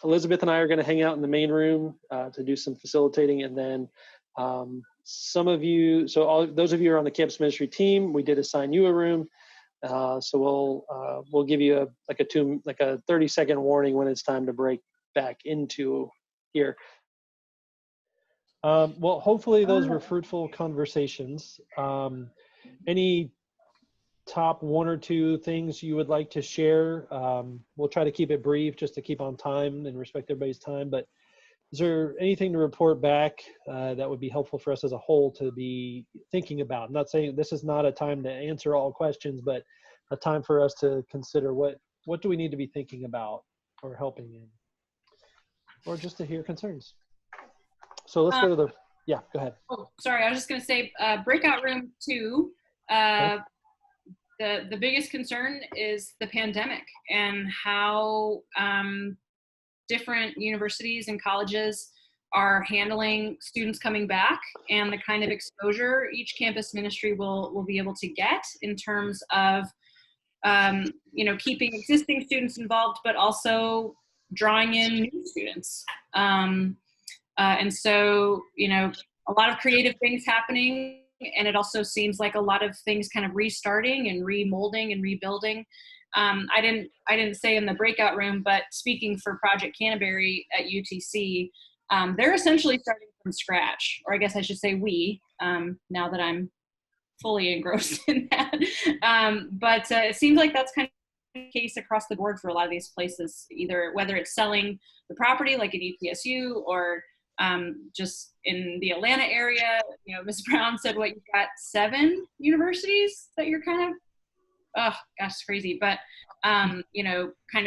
Elizabeth and I are going to hang out in the main room to do some facilitating. And then some of you, so those of you who are on the campus ministry team, we did assign you a room. So we'll give you a 30-second warning when it's time to break back into here. Well, hopefully those were fruitful conversations. Any top 1 or 2 things you would like to share? We'll try to keep it brief just to keep on time and respect everybody's time, but is there anything to report back that would be helpful for us as a whole to be thinking about? I'm not saying this is not a time to answer all questions, but a time for us to consider what do we need to be thinking about or helping in, or just to hear concerns. So let's go to go ahead. Oh, sorry, I was just going to say breakout room 2. The biggest concern is the pandemic and how different universities and colleges are handling students coming back, and the kind of exposure each campus ministry will be able to get in terms of keeping existing students involved, but also drawing in new students. And so, a lot of creative things happening, and it also seems like a lot of things kind of restarting and remolding and rebuilding. I didn't say in the breakout room, but speaking for Project Canterbury at UTC, they're essentially starting from scratch, or I guess I should say we, now that I'm fully engrossed in that. But it seems like that's kind of the case across the board for a lot of these places, either whether it's selling the property like at EPSU or just in the Atlanta area. Ms. Brown said, what, you've got 7 universities that you're kind of, oh gosh, it's crazy. But, kind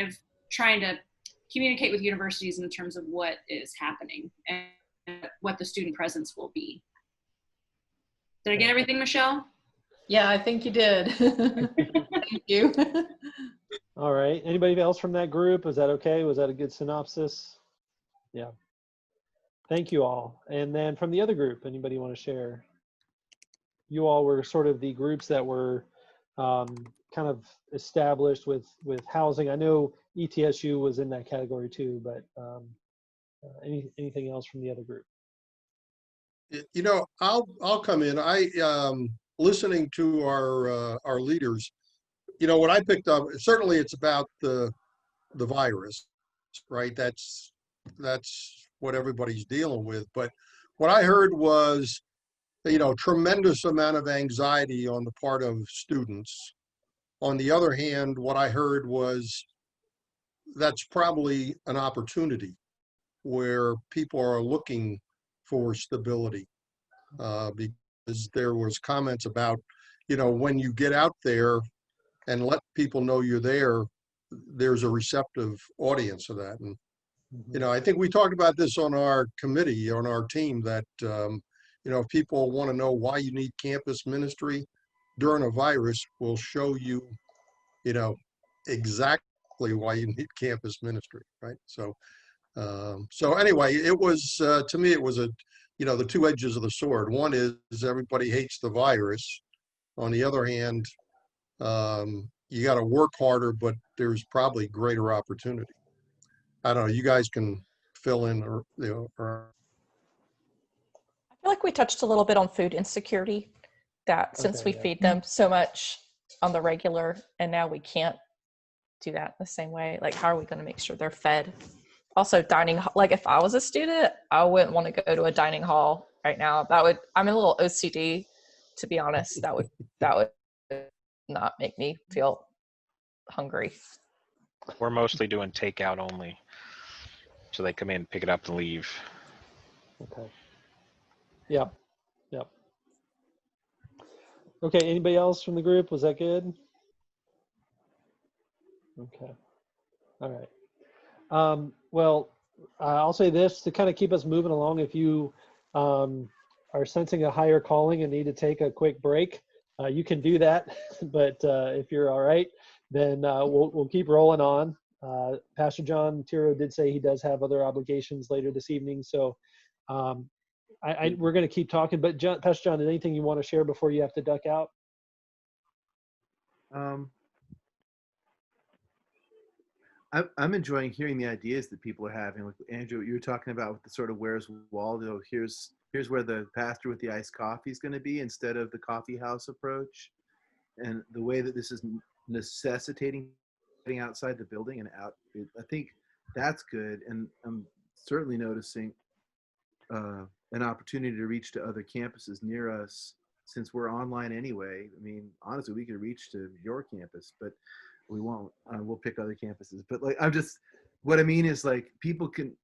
of trying to communicate with universities in terms of what is happening and what the student presence will be. Did I get everything, Michelle? Yeah, I think you did. Thank you. All right. Anybody else from that group? Was that okay? Was that a good synopsis? Yeah. Thank you all. And then from the other group, anybody want to share? You all were sort of the groups that were kind of established with housing. I know ETSU was in that category too, but anything else from the other group? You know, I'll come in. Listening to our leaders, you know, what I picked up, certainly it's about the virus, right? That's what everybody's dealing with. But what I heard was, you know, tremendous amount of anxiety on the part of students. On the other hand, what I heard was that's probably an opportunity where people are looking for stability, because there was comments about, you know, when you get out there and let people know you're there, there's a receptive audience of that. And, you know, I think we talked about this on our committee, on our team, that, you know, if people want to know why you need campus ministry during a virus, we'll show you, you know, exactly why you need campus ministry, right? So, so anyway, it was, to me, it was you know, the two edges of the sword. One is everybody hates the virus. On the other hand, you got to work harder, but there's probably greater opportunity. I don't know. You guys can fill in, or you know. I feel like we touched a little bit on food insecurity. That since we feed them so much on the regular, and now we can't do that the same way. Like, how are we going to make sure they're fed? Also, dining. Like, if I was a student, I wouldn't want to go to a dining hall right now. I'm a little OCD, to be honest. That would not make me feel hungry. We're mostly doing takeout only. So they come in, pick it up, and leave. Okay. Yep. Yep. Okay. Anybody else from the group? Was that good? Okay. All right. Well, I'll say this to kind of keep us moving along. If you are sensing a higher calling and need to take a quick break, you can do that. But if you're all right, then we'll keep rolling on. Pastor John Tiro did say he does have other obligations later this evening, so we're going to keep talking. But Pastor John, anything you want to share before you have to duck out? I'm enjoying hearing the ideas that people are having. Like Andrew, what you were talking about with the sort of where's Waldo, here's where the pastor with the iced coffee is going to be instead of the coffee house approach, and the way that this is necessitating getting outside the building and out. I think that's good, and I'm certainly noticing an opportunity to reach to other campuses near us since we're online anyway. I mean, honestly, we could reach to your campus, but we won't. We'll pick other campuses. But like, what I mean is like people can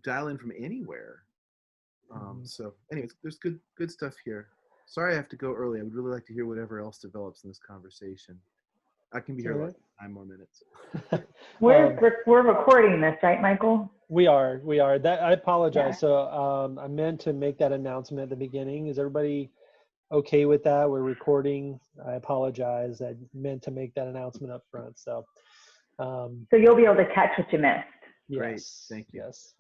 dial in from anywhere. So anyways, there's good stuff here. Sorry I have to go early. I would really like to hear whatever else develops in this conversation. I can be here like 9 more minutes. We're recording this, right, Michael? We are. That I apologize. Yeah. So I meant to make that announcement at the beginning. Is everybody okay with that? We're recording. I apologize. I meant to make that announcement up front. So you'll be able to catch what you missed. Yes. Great. Thank you. Yes.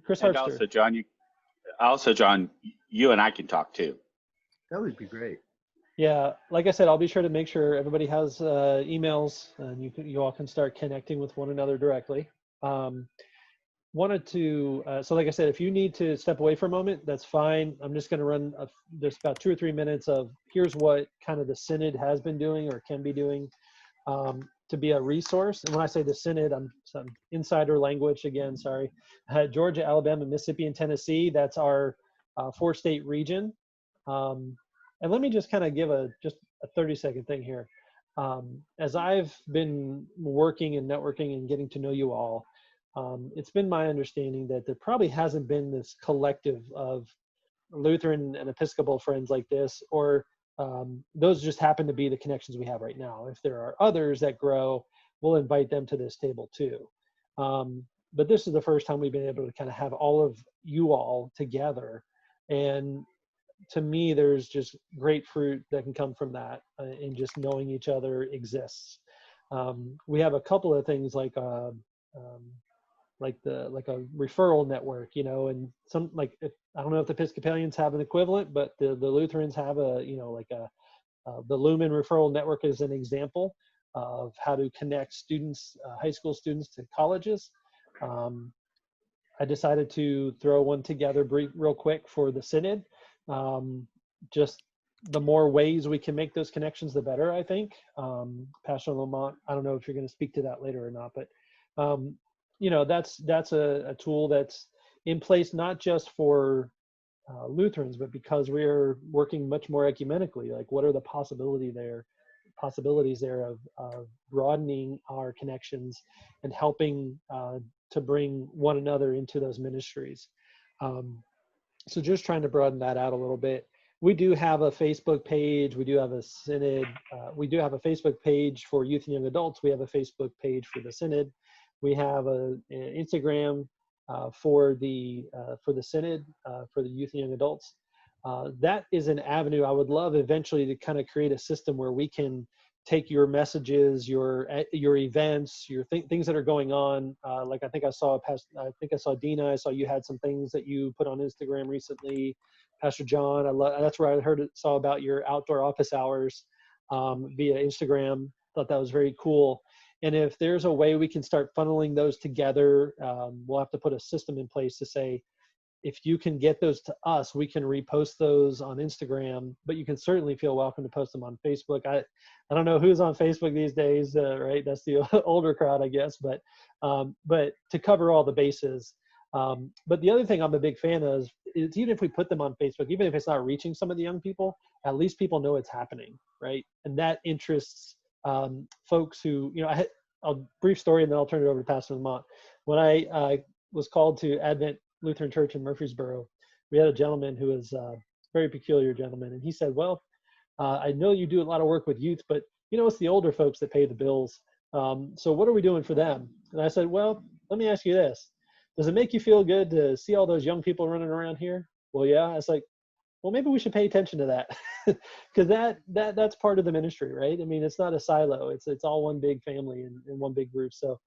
Chris and Hartster. Also, John, you and I can talk too. That would be great. Yeah, like I said, I'll be sure to make sure everybody has emails, and you all can start connecting with one another directly. Wanted to, so like I said, if you need to step away for a moment, that's fine. I'm just going to run there's about 2 or 3 minutes of here's what kind of the Synod has been doing or can be doing to be a resource. And when I say the Synod, I'm some insider language again, sorry. Georgia, Alabama, Mississippi, and Tennessee, that's our 4-state region. And let me just kind of give just a 30-second thing here. As I've been working and networking and getting to know you all, it's been my understanding that there probably hasn't been this collective of Lutheran and Episcopal friends like this, or those just happen to be the connections we have right now. If there are others that grow, we'll invite them to this table too. But this is the first time we've been able to kind of have all of you all together. And to me, there's just great fruit that can come from that in just knowing each other exists. We have a couple of things like like a referral network, you know, and some like I don't know if the Episcopalians have an equivalent, but the Lutherans have a, you know, like the Lumen Referral Network is an example of how to connect students, high school students to colleges. I decided to throw one together real quick for the Synod. Just the more ways we can make those connections, the better, I think. Pastor Lamont, I don't know if you're going to speak to that later or not, but you know, that's a tool that's in place not just for Lutherans, but because we're working much more ecumenically. Like, what are the possibilities there of broadening our connections and helping to bring one another into those ministries. So just trying to broaden that out a little bit. We do have a Facebook page. We do have a Synod. We do have a Facebook page for youth and young adults. We have a Facebook page for the Synod. We have an Instagram for the Synod, for the youth and young adults. That is an avenue I would love eventually to kind of create a system where we can take your messages, your events, your things that are going on. Like I think I saw Dina. I saw you had some things that you put on Instagram recently. Pastor John, that's where I saw about your outdoor office hours via Instagram. Thought that was very cool. And if there's a way we can start funneling those together, we'll have to put a system in place to say, if you can get those to us, we can repost those on Instagram, but you can certainly feel welcome to post them on Facebook. I don't know who's on Facebook these days, right? That's the older crowd, I guess, but to cover all the bases. But the other thing I'm a big fan of is even if we put them on Facebook, even if it's not reaching some of the young people, at least people know it's happening, right? And that interests folks who, you know, a brief story and then I'll turn it over to Pastor Lamont. When I was called to Advent Lutheran Church in Murfreesboro, we had a gentleman who was a very peculiar gentleman. And he said, well, I know you do a lot of work with youth, but you know, it's the older folks that pay the bills. So what are we doing for them? And I said, well, let me ask you this. Does it make you feel good to see all those young people running around here? Well, yeah. It's like, well, maybe we should pay attention to that because that's part of the ministry, right? I mean, it's not a silo. It's all one big family and one big group. So,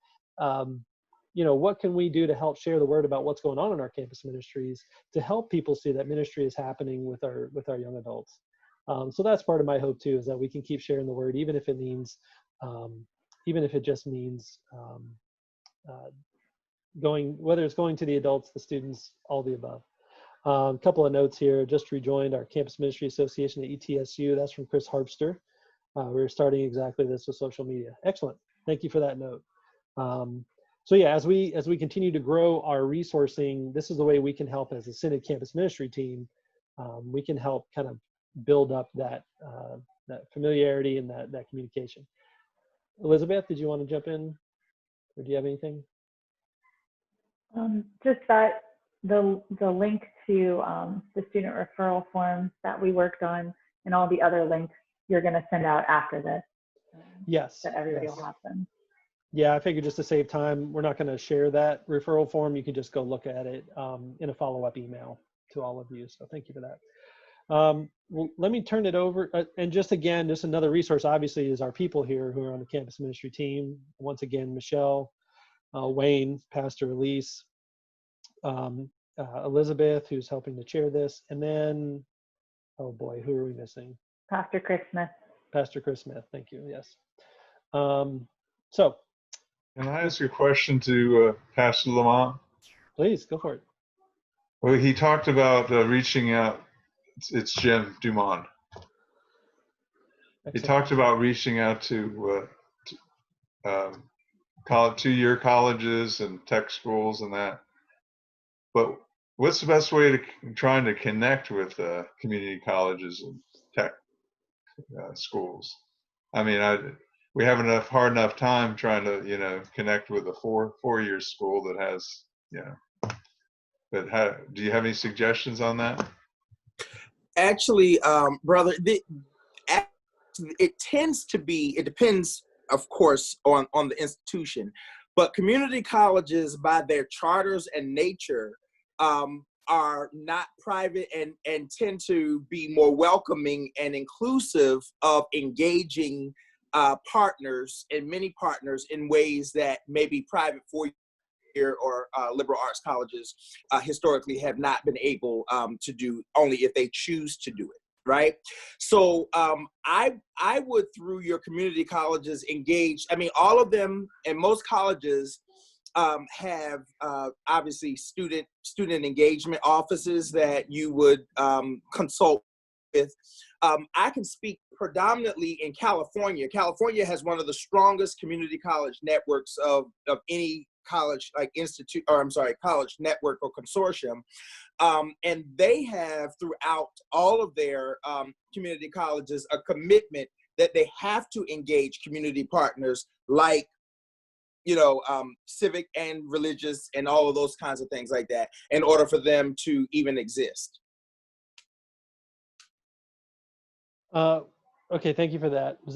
you know, what can we do to help share the word about what's going on in our campus ministries to help people see that ministry is happening with our young adults? So that's part of my hope too, is that we can keep sharing the word, even if it means, even if it just means whether it's going to the adults, the students, all the above. A couple of notes here. Just rejoined our Campus Ministry Association at ETSU. That's from Chris Harpster. We're starting exactly this with social media. Excellent. Thank you for that note. So yeah, as we continue to grow our resourcing, this is the way we can help as a Synod Campus Ministry team. We can help kind of build up that familiarity and that communication. Elizabeth, did you want to jump in, or do you have anything? Just that the link to the student referral forms that we worked on and all the other links you're going to send out after this. Yes. So everybody will have them. Yeah, I figured just to save time, we're not going to share that referral form. You can just go look at it in a follow-up email to all of you. So thank you for that. Well, let me turn it over. And just again, just another resource, obviously, is our people here who are on the campus ministry team. Once again, Michelle, Wayne, Pastor Elise, Elizabeth, who's helping to chair this. And then, oh boy, who are we missing? Pastor Chris Smith. Pastor Chris Smith, thank you, yes. So. Can I ask a question to Pastor Lamont? Please, go for it. Well, he talked about reaching out. It's Jim Dumont. Excellent. He talked about reaching out to two-year colleges and tech schools and that. But what's the best way to trying to connect with community colleges and tech schools? I mean, we have hard enough time trying to, connect with a four-year school that has, but do you have any suggestions on that? Actually, brother, it tends to be, it depends, of course, on the institution, but community colleges by their charters and nature are not private and tend to be more welcoming and inclusive of engaging partners and many partners in ways that maybe private or liberal arts colleges historically have not been able to do, only if they choose to do it. Right. So I would, through your community colleges, engage. I mean, all of them and most colleges have obviously student engagement offices that you would consult with. I can speak predominantly in California. California has one of the strongest community college networks of any college, like college network or consortium. And they have, throughout all of their community colleges, a commitment that they have to engage community partners like, civic and religious and all of those kinds of things like that in order for them to even exist. Okay, thank you for that. Does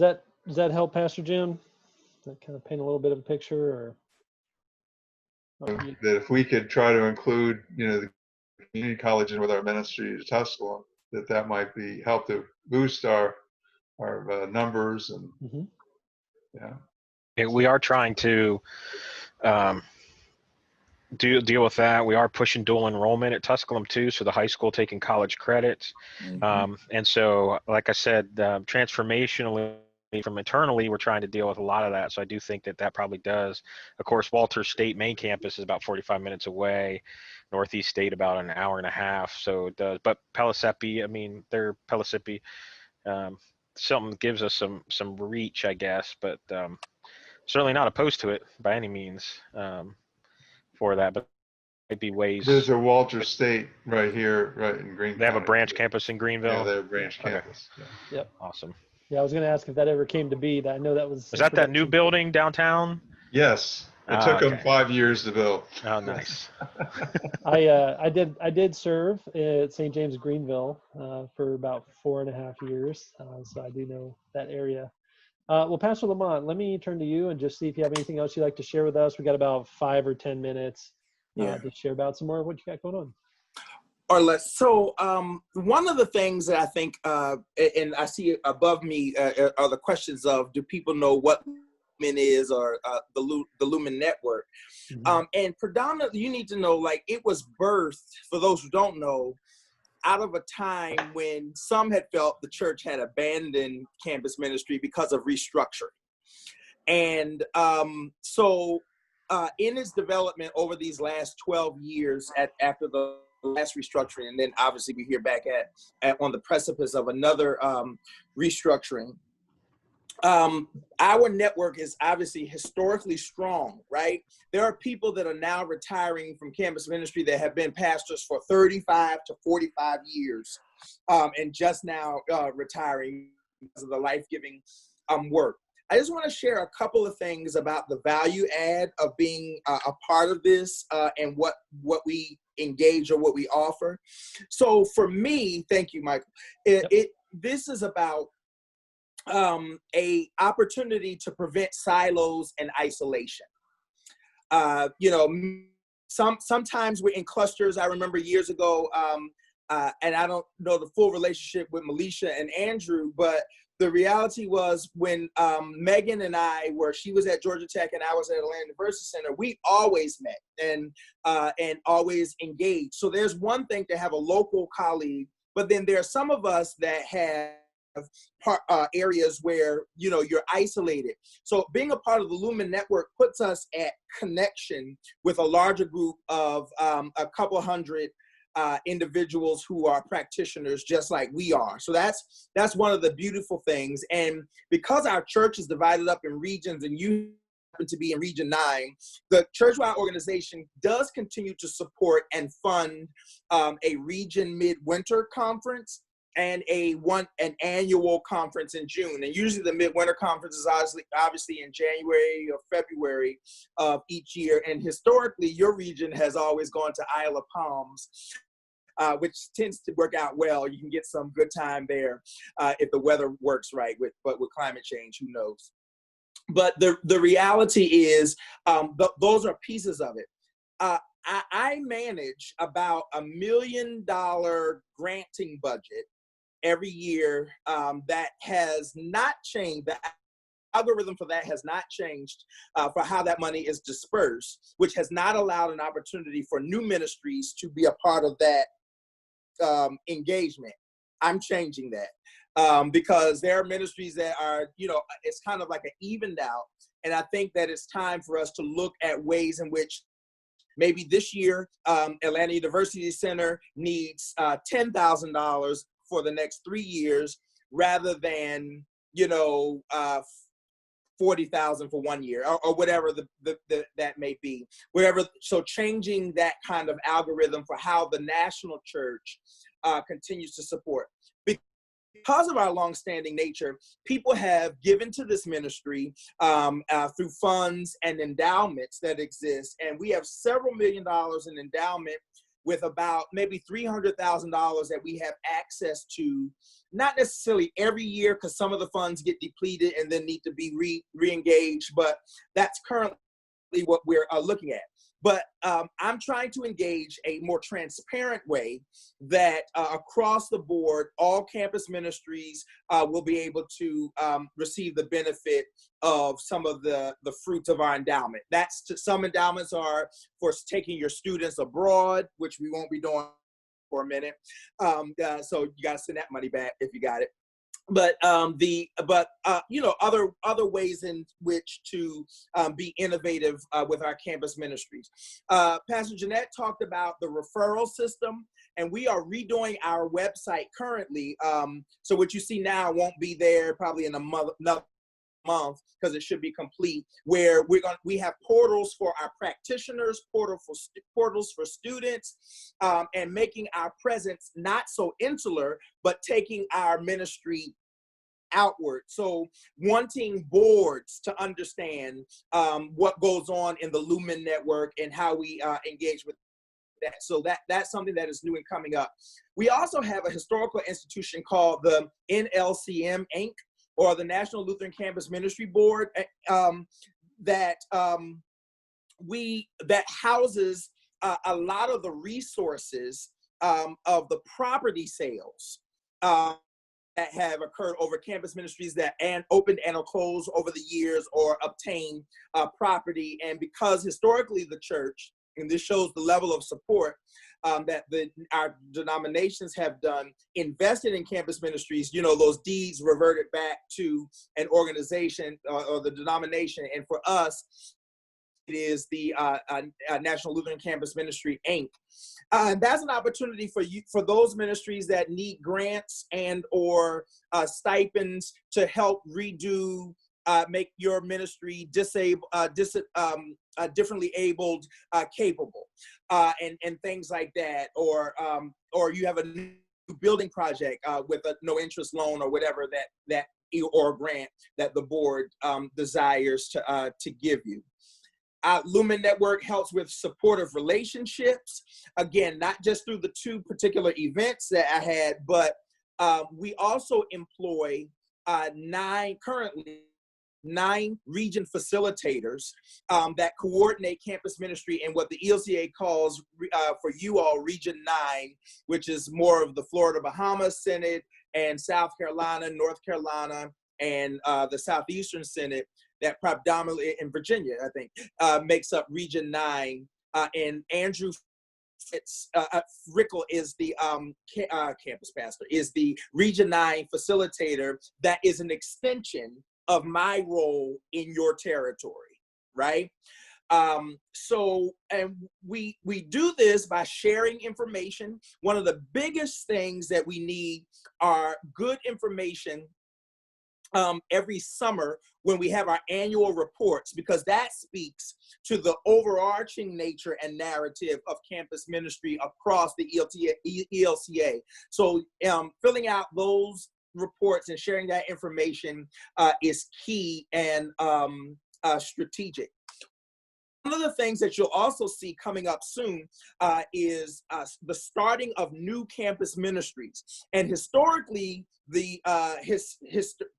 that help, Pastor Jim? Does that kind of paint a little bit of a picture, or? That if we could try to include, the community college in with our ministry at Tusculum, that might be help to boost our numbers and Yeah, we are trying to deal with that. We are pushing dual enrollment at Tusculum too, so the high school taking college credits. And so, like I said, transformationally from internally, we're trying to deal with a lot of that. So I do think that probably does. Of course, Walter State main campus is about 45 minutes away. Northeast State about an hour and a half. So it does. But Pellissippi, Pellissippi, something gives us some reach, I guess. But certainly not opposed to it by any means for that. But might be ways. There's a Walter State right here, right in Greenville. They have a branch campus in Greenville. Yeah, they have a branch campus. Okay. Yeah. Yep. Awesome. Yeah, I was going to ask if that ever came to be. I know that was. Was that new building downtown? Yes. It took them 5 years to build. Oh, nice. I did serve at St. James Greenville for about 4.5 years, so I do know that area. Well, Pastor Lamont, let me turn to you and just see if you have anything else you'd like to share with us. We got about 5 or 10 minutes to share about some more of what you got going on. Or less. So one of the things that I think, and I see above me are the questions of, do people know what Lumen is, or the Lumen Network? And predominantly, you need to know, like, it was birthed, for those who don't know, out of a time when some had felt the church had abandoned campus ministry because of restructuring. And so in its development over these last 12 years after the last restructuring, and then obviously we're here back at on the precipice of another restructuring. Our network is obviously historically strong, right? There are people that are now retiring from campus ministry that have been pastors for 35 to 45 years, and just now retiring because of the life-giving work. I just want to share a couple of things about the value add of being a part of this and what we engage or what we offer. So for me, thank you, Michael. This is about a opportunity to prevent silos and isolation. Sometimes we're in clusters. I remember years ago, and I don't know the full relationship with Melisha and Andrew, but the reality was when Megan and she was at Georgia Tech and I was at Atlanta University Center, we always met and always engaged. So there's one thing to have a local colleague, but then there are some of us that have areas where you're isolated. So being a part of the Lumen Network puts us at connection with a larger group of a couple hundred individuals who are practitioners just like we are. So that's one of the beautiful things. And because our church is divided up in regions, and you happen to be in Region 9, the churchwide organization does continue to support and fund a region midwinter conference and an annual conference in June. And usually the midwinter conference is obviously in January or February of each year. And historically, your region has always gone to Isle of Palms, which tends to work out well. You can get some good time there if the weather works right, but with climate change, who knows? But the reality is those are pieces of it. I manage about $1 million granting budget every year that has not changed. algorithm for that has not changed for how that money is dispersed, which has not allowed an opportunity for new ministries to be a part of that engagement. I'm changing that because there are ministries that are, it's kind of like an evened out. And I think that it's time for us to look at ways in which maybe this year, Atlanta University Center needs $10,000 for the next 3 years rather than, 40,000 for 1 year or whatever that may be. So changing that kind of algorithm for how the national church continues to support. Because of our longstanding nature, people have given to this ministry through funds and endowments that exist. And we have several $1 million in endowment with about maybe $300,000 that we have access to, not necessarily every year because some of the funds get depleted and then need to be re-engaged, but that's currently what we're looking at. But I'm trying to engage a more transparent way that across the board, all campus ministries will be able to receive the benefit of some of the fruits of our endowment. Some endowments are for taking your students abroad, which we won't be doing for a minute. So you got to send that money back if you got it. But other ways in which to be innovative with our campus ministries. Pastor Jeanette talked about the referral system, and we are redoing our website currently. So what you see now won't be there probably in another month because it should be complete. Where we have portals for our practitioners, portals for students, and making our presence not so insular, but taking our ministry outward. So wanting boards to understand what goes on in the Lumen network and how we engage with that. So that's something that is new and coming up. We also have a historical institution called the NLCM Inc., or the National Lutheran Campus Ministry Board, that houses a lot of the resources of the property sales that have occurred over campus ministries that opened and or closed over the years or obtained property. And because historically the church, and this shows the level of support that our denominations have done, invested in campus ministries, those deeds reverted back to an organization or the denomination. And for us, it is the National Lutheran Campus Ministry, Inc. And that's an opportunity for those ministries that need grants and or stipends to help redo, make your ministry differently abled capable, and things like that, or you have a new building project with a no interest loan or whatever that or grant that the board desires to give you. Lumen Network helps with supportive relationships. Again, not just through the 2 particular events that I had, but we also employ 9 region facilitators that coordinate campus ministry in what the ELCA calls for you all Region 9, which is more of the Florida Bahamas Synod and South Carolina, North Carolina, and the Southeastern Synod that predominantly in Virginia, I think, makes up Region 9. And Andrew Rickle is the campus pastor, is the Region 9 facilitator that is an extension of my role in your territory, right? So, and we do this by sharing information. One of the biggest things that we need are good information every summer when we have our annual reports, because that speaks to the overarching nature and narrative of campus ministry across the ELCA. So filling out those reports and sharing that information is key and strategic. One of the things that you'll also see coming up soon is the starting of new campus ministries. And historically, the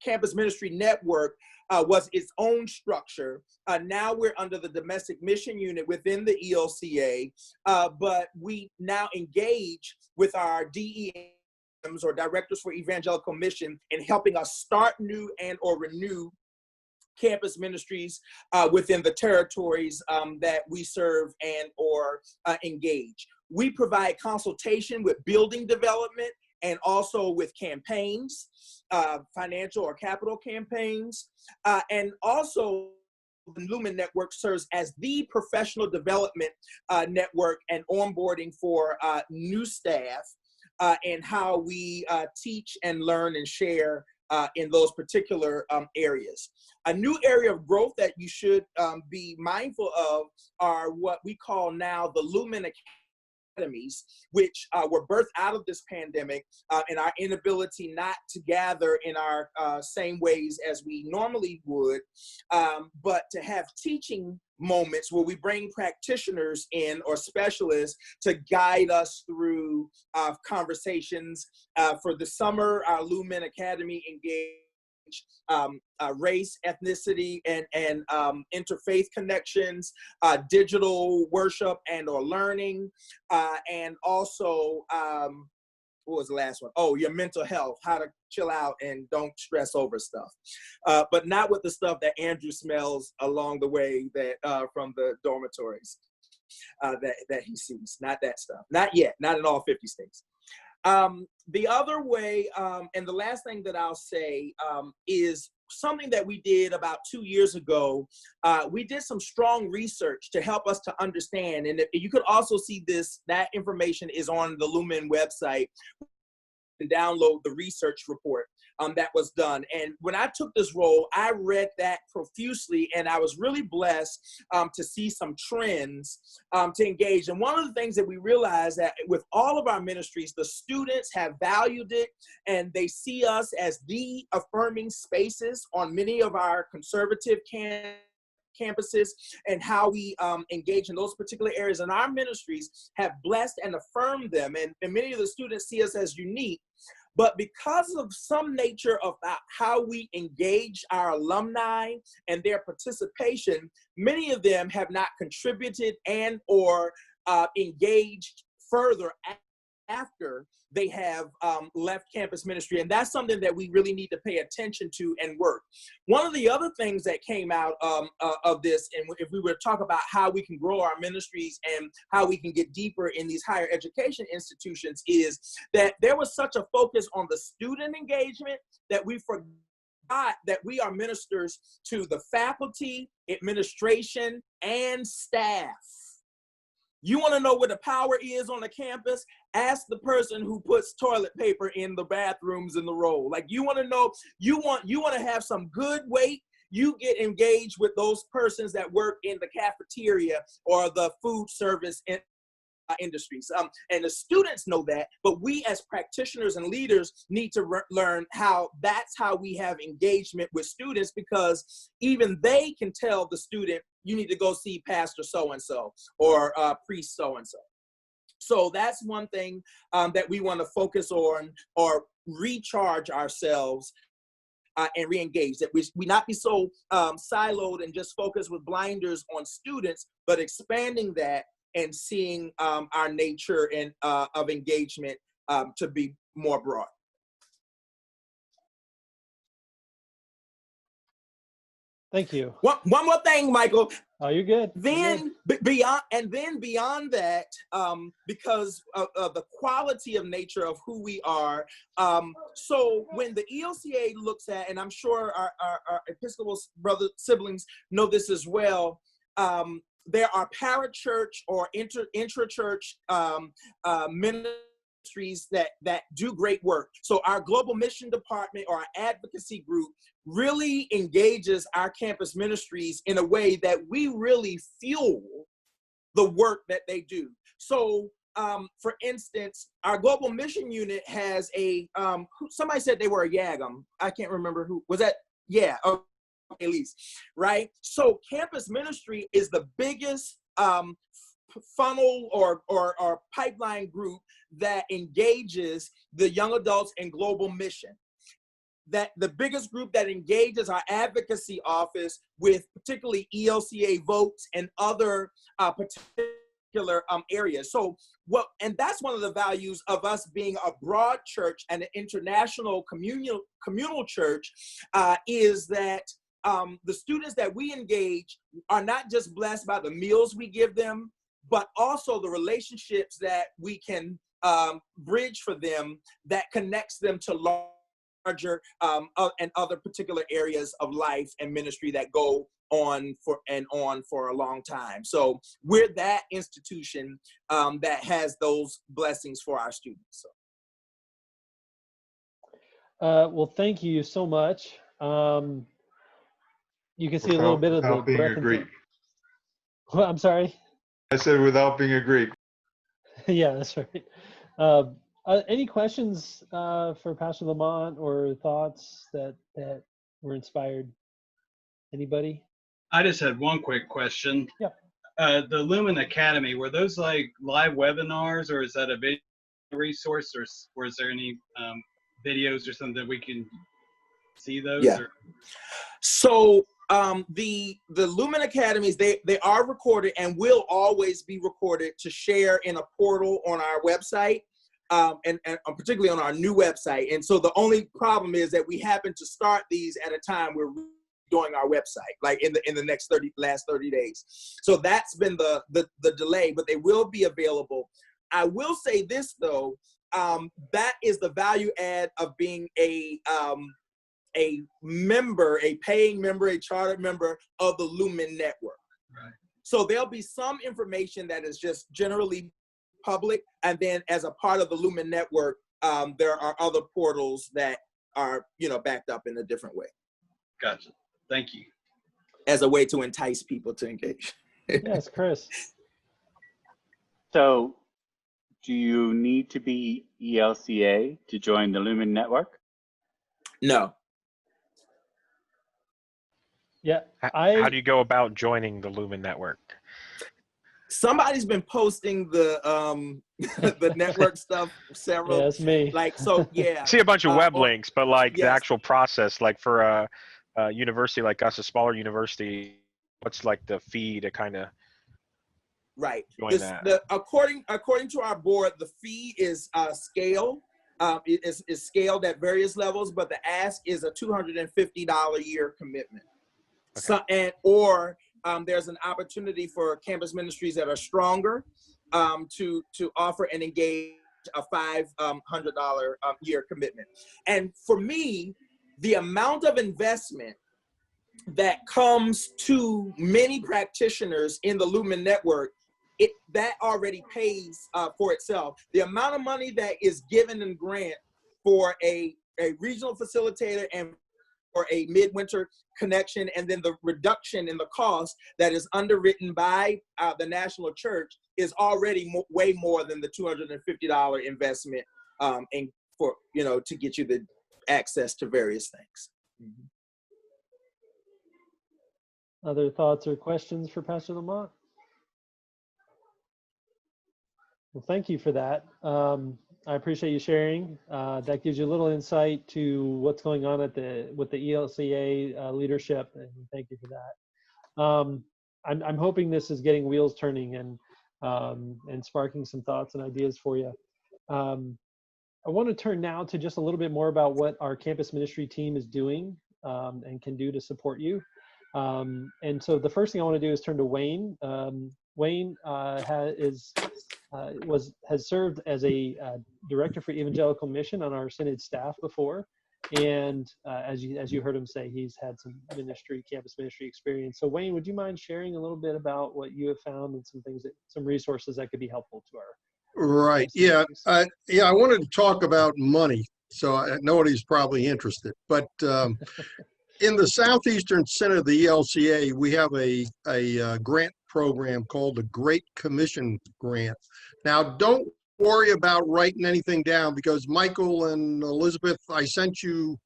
campus ministry network was its own structure. Now we're under the domestic mission unit within the ELCA, but we now engage with our DEMs or Directors for Evangelical Mission in helping us start new and or renew campus ministries within the territories that we serve and or engage. We provide consultation with building development and also with campaigns, financial or capital campaigns, and also the Lumen Network serves as the professional development network and onboarding for new staff and how we teach and learn and share in those particular areas. A new area of growth that you should be mindful of are what we call now the Lumen Academies, which were birthed out of this pandemic and our inability not to gather in our same ways as we normally would, but to have teaching moments where we bring practitioners in or specialists to guide us through conversations. For the summer, our Lumen Academy engaged race, ethnicity, and interfaith connections, digital worship and or learning, and also, what was the last one? Oh, your mental health, how to chill out and don't stress over stuff. But not with the stuff that Andrew smells along the way that from the dormitories that he sees, not that stuff. Not yet, not in all 50 states. The other way, and the last thing that I'll say is something that we did about 2 years ago. We did some strong research to help us to understand, and you could also see that information is on the Lumen website, and download the research report that was done. And when I took this role, I read that profusely, and I was really blessed to see some trends to engage. And one of the things that we realized that with all of our ministries, the students have valued it, and they see us as the affirming spaces on many of our conservative campuses, and how we engage in those particular areas. And our ministries have blessed and affirmed them. And many of the students see us as unique. But because of some nature of how we engage our alumni and their participation, many of them have not contributed and or engaged further after they have left campus ministry. And that's something that we really need to pay attention to and work. One of the other things that came out of this, and if we were to talk about how we can grow our ministries and how we can get deeper in these higher education institutions, is that there was such a focus on the student engagement that we forgot that we are ministers to the faculty, administration, and staff. You want to know where the power is on the campus? Ask the person who puts toilet paper in the bathrooms in the row. Like, you want to know, you want to have some good weight, you get engaged with those persons that work in the cafeteria or the food service industries. And the students know that, but we as practitioners and leaders need to learn how that's how we have engagement with students, because even they can tell the student, you need to go see Pastor so-and-so or priest so-and-so. So that's one thing that we want to focus on, or recharge ourselves and re-engage, that we not be so siloed and just focused with blinders on students, but expanding that and seeing our nature and of engagement to be more broad. Thank you. One more thing, Michael. Oh, you're good. Then beyond that, because of the quality of nature of who we are, so when the ELCA looks at, and I'm sure our Episcopal siblings know this as well, there are parachurch or intra-church ministries that do great work. So our global mission department or our advocacy group really engages our campus ministries in a way that we really fuel the work that they do. So for instance, our global mission unit has a, somebody said they were a YAGM. I can't remember who was that. Yeah. At least, right? So campus ministry is the biggest funnel or pipeline group that engages the young adults in global mission. That the biggest group that engages our advocacy office with particularly ELCA votes and other particular areas. So and that's one of the values of us being a broad church and an international communal church, is that the students that we engage are not just blessed by the meals we give them, but also the relationships that we can bridge for them that connects them to larger and other particular areas of life and ministry that go on for a long time. So we're that institution that has those blessings for our students. Well, thank you so much. You can see a little bit of the Without being a Greek. Well, I'm sorry. I said without being a Greek. Yeah, that's right. Any questions for Pastor Lamont or thoughts that were inspired? Anybody? I just had one quick question. Yeah. The Lumen Academy, were those like live webinars, or is that a video resource, or is there any videos or something that we can see those? Yeah. Or? So the Lumen Academies, they are recorded and will always be recorded to share in a portal on our website, and particularly on our new website. And so the only problem is that we happen to start these at a time we're doing our website, like in the last 30 days. So that's been the delay, but they will be available. I will say this though, that is the value add of being a member, a paying member, a chartered member of the Lumen Network. Right. So there'll be some information that is just generally public, and then as a part of the Lumen Network, there are other portals that are backed up in a different way. Gotcha. Thank you. As a way to entice people to engage. Yes, Chris. So, do you need to be ELCA to join the Lumen Network? No. Yeah. How do you go about joining the Lumen Network? Somebody's been posting the the network stuff several. Yeah, that's me. Like, so yeah. I see a bunch of web links, but like yes. the actual process, like for a university like us, a smaller university, what's like the fee to kind of right join that? According to our board, the fee is scaled. It is scaled at various levels, but the ask is a $250 a year commitment. Okay. So, there's an opportunity for campus ministries that are stronger to offer and engage a $500 year commitment. And for me, the amount of investment that comes to many practitioners in the Lumen Network, that already pays for itself. The amount of money that is given in grant for a regional facilitator and for a midwinter connection, and then the reduction in the cost that is underwritten by the national church is already way more than the $250 investment to get you the access to various things. Mm-hmm. Other thoughts or questions for Pastor Lamont? Well, thank you for that. I appreciate you sharing. That gives you a little insight to what's going on with the ELCA leadership, and thank you for that. I'm hoping this is getting wheels turning and sparking some thoughts and ideas for you. I want to turn now to just a little bit more about what our campus ministry team is doing and can do to support you. And so the first thing I want to do is turn to Wayne. Wayne has served as a director for evangelical mission on our synod staff before, and as you heard him say, he's had some campus ministry experience. So Wayne, would you mind sharing a little bit about what you have found and some resources that could be helpful to our? Right. Yeah. I wanted to talk about money, so nobody's probably interested, but. In the Southeastern Synod of the ELCA, we have a grant program called the Great Commission Grant. Now, don't worry about writing anything down, because Michael and Elizabeth, I sent you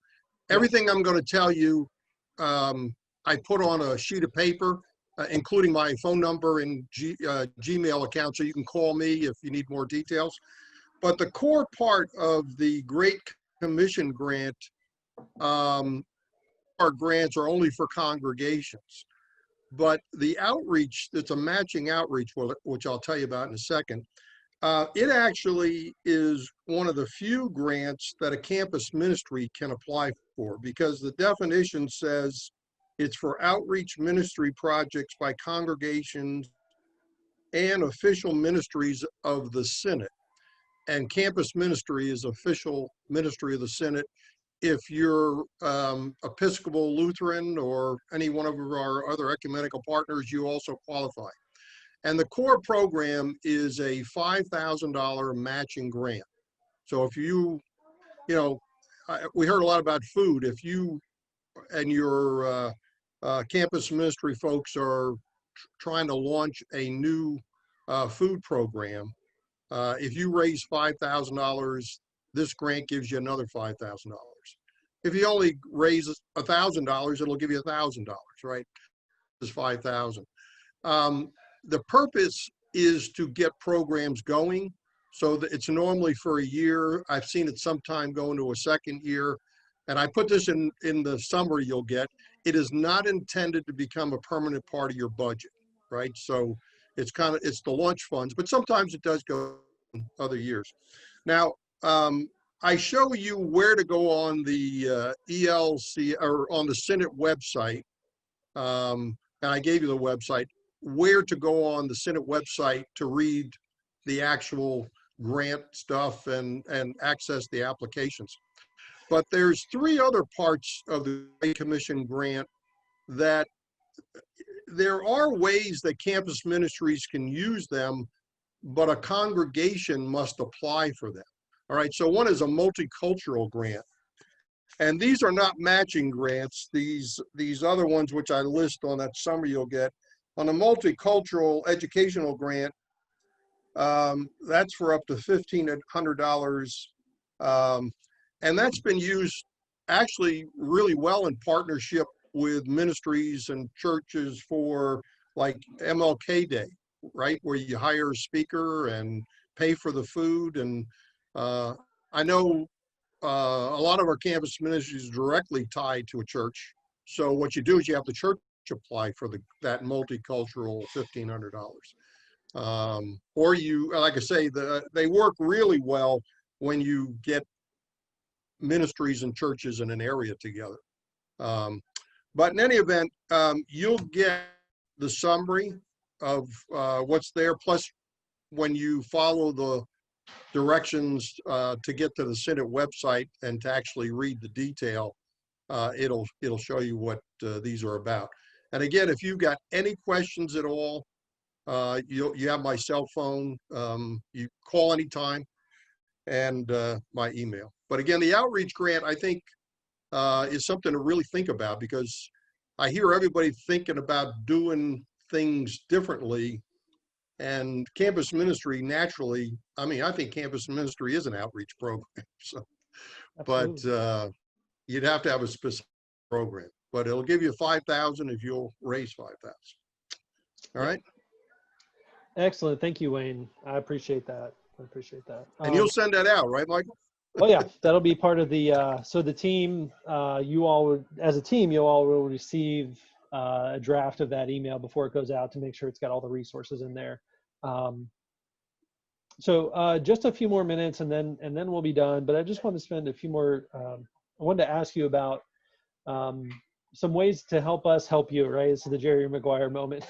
everything I'm going to tell you. I put on a sheet of paper, including my phone number and Gmail account, so you can call me if you need more details. But the core part of the Great Commission Grant, our grants are only for congregations, but the outreach, it's a matching outreach, which I'll tell you about in a second. It actually is one of the few grants that a campus ministry can apply for, because the definition says It's for outreach ministry projects by congregations and official ministries of the Synod. And campus ministry is official ministry of the Synod. If you're Episcopal, Lutheran, or any one of our other ecumenical partners, you also qualify. And the core program is a $5,000 matching grant. So if you know, we heard a lot about food. If you and your campus ministry folks are trying to launch a new food program, if you raise $5,000, this grant gives you another $5,000. If you only raise $1,000, it'll give you $1,000, right? It's $5,000. The purpose is to get programs going. So that it's normally for a year. I've seen it sometime go into a second year. And I put this in the summary you'll get. It is not intended to become a permanent part of your budget, right? So it's the launch funds, but sometimes it does go in other years. Now, I show you where to go on the ELCA or on the Synod website. And I gave you the website, where to go on the Synod website to read the actual grant stuff and access the applications. But there's 3 other parts of the Great Commission grant that there are ways that campus ministries can use them, but a congregation must apply for them. All right, so one is a multicultural grant. And these are not matching grants. These other ones, which I list on that summary you'll get. On a multicultural educational grant, that's for up to $1,500. And that's been used actually really well in partnership with ministries and churches for like MLK Day, right? Where you hire a speaker and pay for the food. And I know a lot of our campus ministries directly tied to a church. So what you do is you have the church apply for that multicultural $1,500. Or you, like I say, they work really well when you get ministries and churches in an area together. But in any event, you'll get the summary of what's there. Plus, when you follow the directions to get to the Synod website and to actually read the detail, it'll show you what these are about. And again, if you've got any questions at all, you have my cell phone. You call anytime, and my email. But again, the outreach grant, I think, is something to really think about, because I hear everybody thinking about doing things differently. And campus ministry, naturally, I mean, I think campus ministry is an outreach program. So, but you'd have to have a specific program. But it'll give you $5,000 if you'll raise $5,000. All right. Excellent. Thank you, Wayne. I appreciate that. And you'll send that out, right, Michael? Oh yeah, that'll be part of the, so the team, you all, as a team, you all will receive a draft of that email before it goes out to make sure it's got all the resources in there. So just a few more minutes and then we'll be done. But I just want to spend a few more, I wanted to ask you about some ways to help us help you, right? This is the Jerry Maguire moment.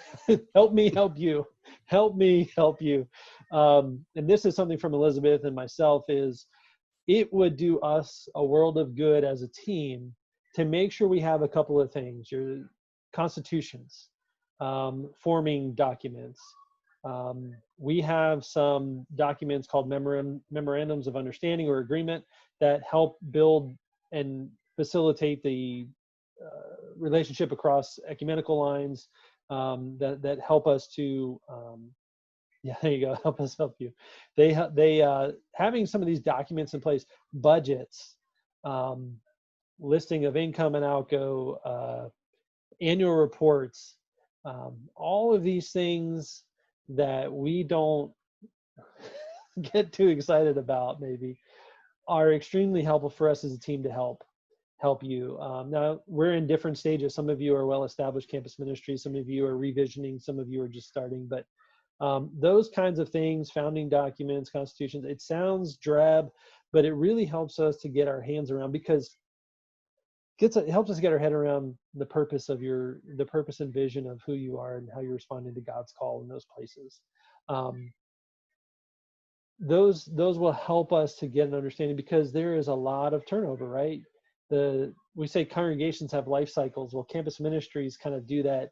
Help me help you. Help me help you. And this is something from Elizabeth and myself, is it would do us a world of good as a team to make sure we have a couple of things: your constitutions, forming documents. We have some documents called memorandums of understanding or agreement that help build and facilitate the relationship across ecumenical lines, that help us to, yeah, there you go, help us help you. They having some of these documents in place, budgets, listing of income and outgo, annual reports, all of these things that we don't get too excited about maybe are extremely helpful for us as a team to help you. Now, we're in different stages. Some of you are well-established campus ministries. Some of you are revisioning. Some of you are just starting. But those kinds of things, founding documents, constitutions, it sounds drab, but it really helps us to get our hands around, because it helps us get our head around the purpose and vision of who you are and how you're responding to God's call in those places. Those will help us to get an understanding, because there is a lot of turnover, right? We say congregations have life cycles. Well, campus ministries kind of do that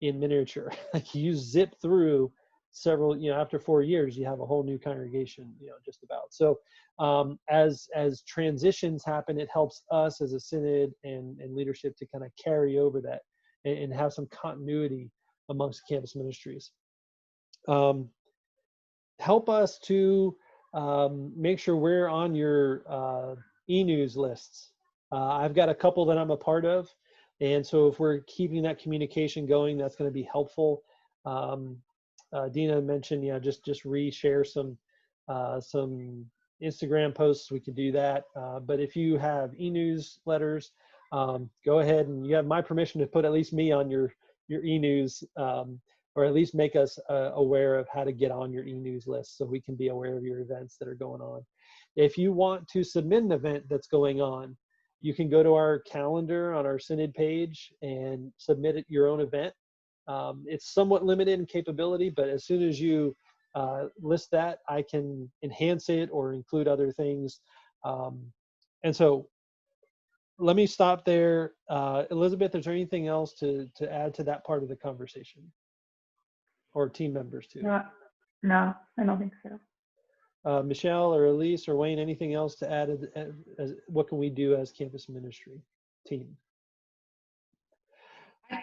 in miniature. Like you zip through several, after 4 years, you have a whole new congregation, just about. So as transitions happen, it helps us as a synod and leadership to kind of carry over that and have some continuity amongst campus ministries. Help us to make sure we're on your e-news lists. I've got a couple that I'm a part of, and so if we're keeping that communication going, that's going to be helpful. Dina mentioned, just reshare some Instagram posts. We could do that. But if you have e-newsletters, go ahead, and you have my permission to put at least me on your e-news, or at least make us aware of how to get on your e-news list so we can be aware of your events that are going on. If you want to submit an event that's going on, you can go to our calendar on our Synod page and submit your own event. It's somewhat limited in capability, but as soon as you list that, I can enhance it or include other things. And so let me stop there. Elizabeth, is there anything else to add to that part of the conversation? Or team members too? No, I don't think so. Michelle or Elise or Wayne, anything else to add as what can we do as campus ministry team? I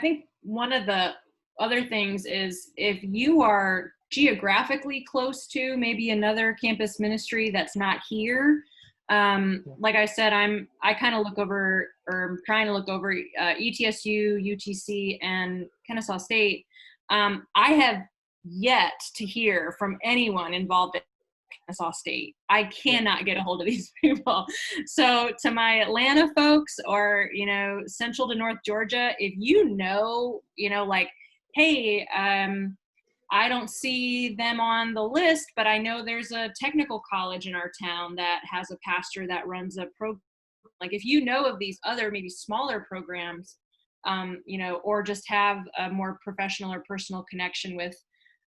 think one of the other things is if you are geographically close to maybe another campus ministry that's not here, like I said, I kind of look over, or I'm trying to look over ETSU, UTC, and Kennesaw State. I have yet to hear from anyone involved in Kennesaw State. I cannot get a hold of these people. So to my Atlanta folks, or central to North Georgia, if like, hey, I don't see them on the list, but I know there's a technical college in our town that has a pastor that runs a program. Like if you know of these other maybe smaller programs, or just have a more professional or personal connection with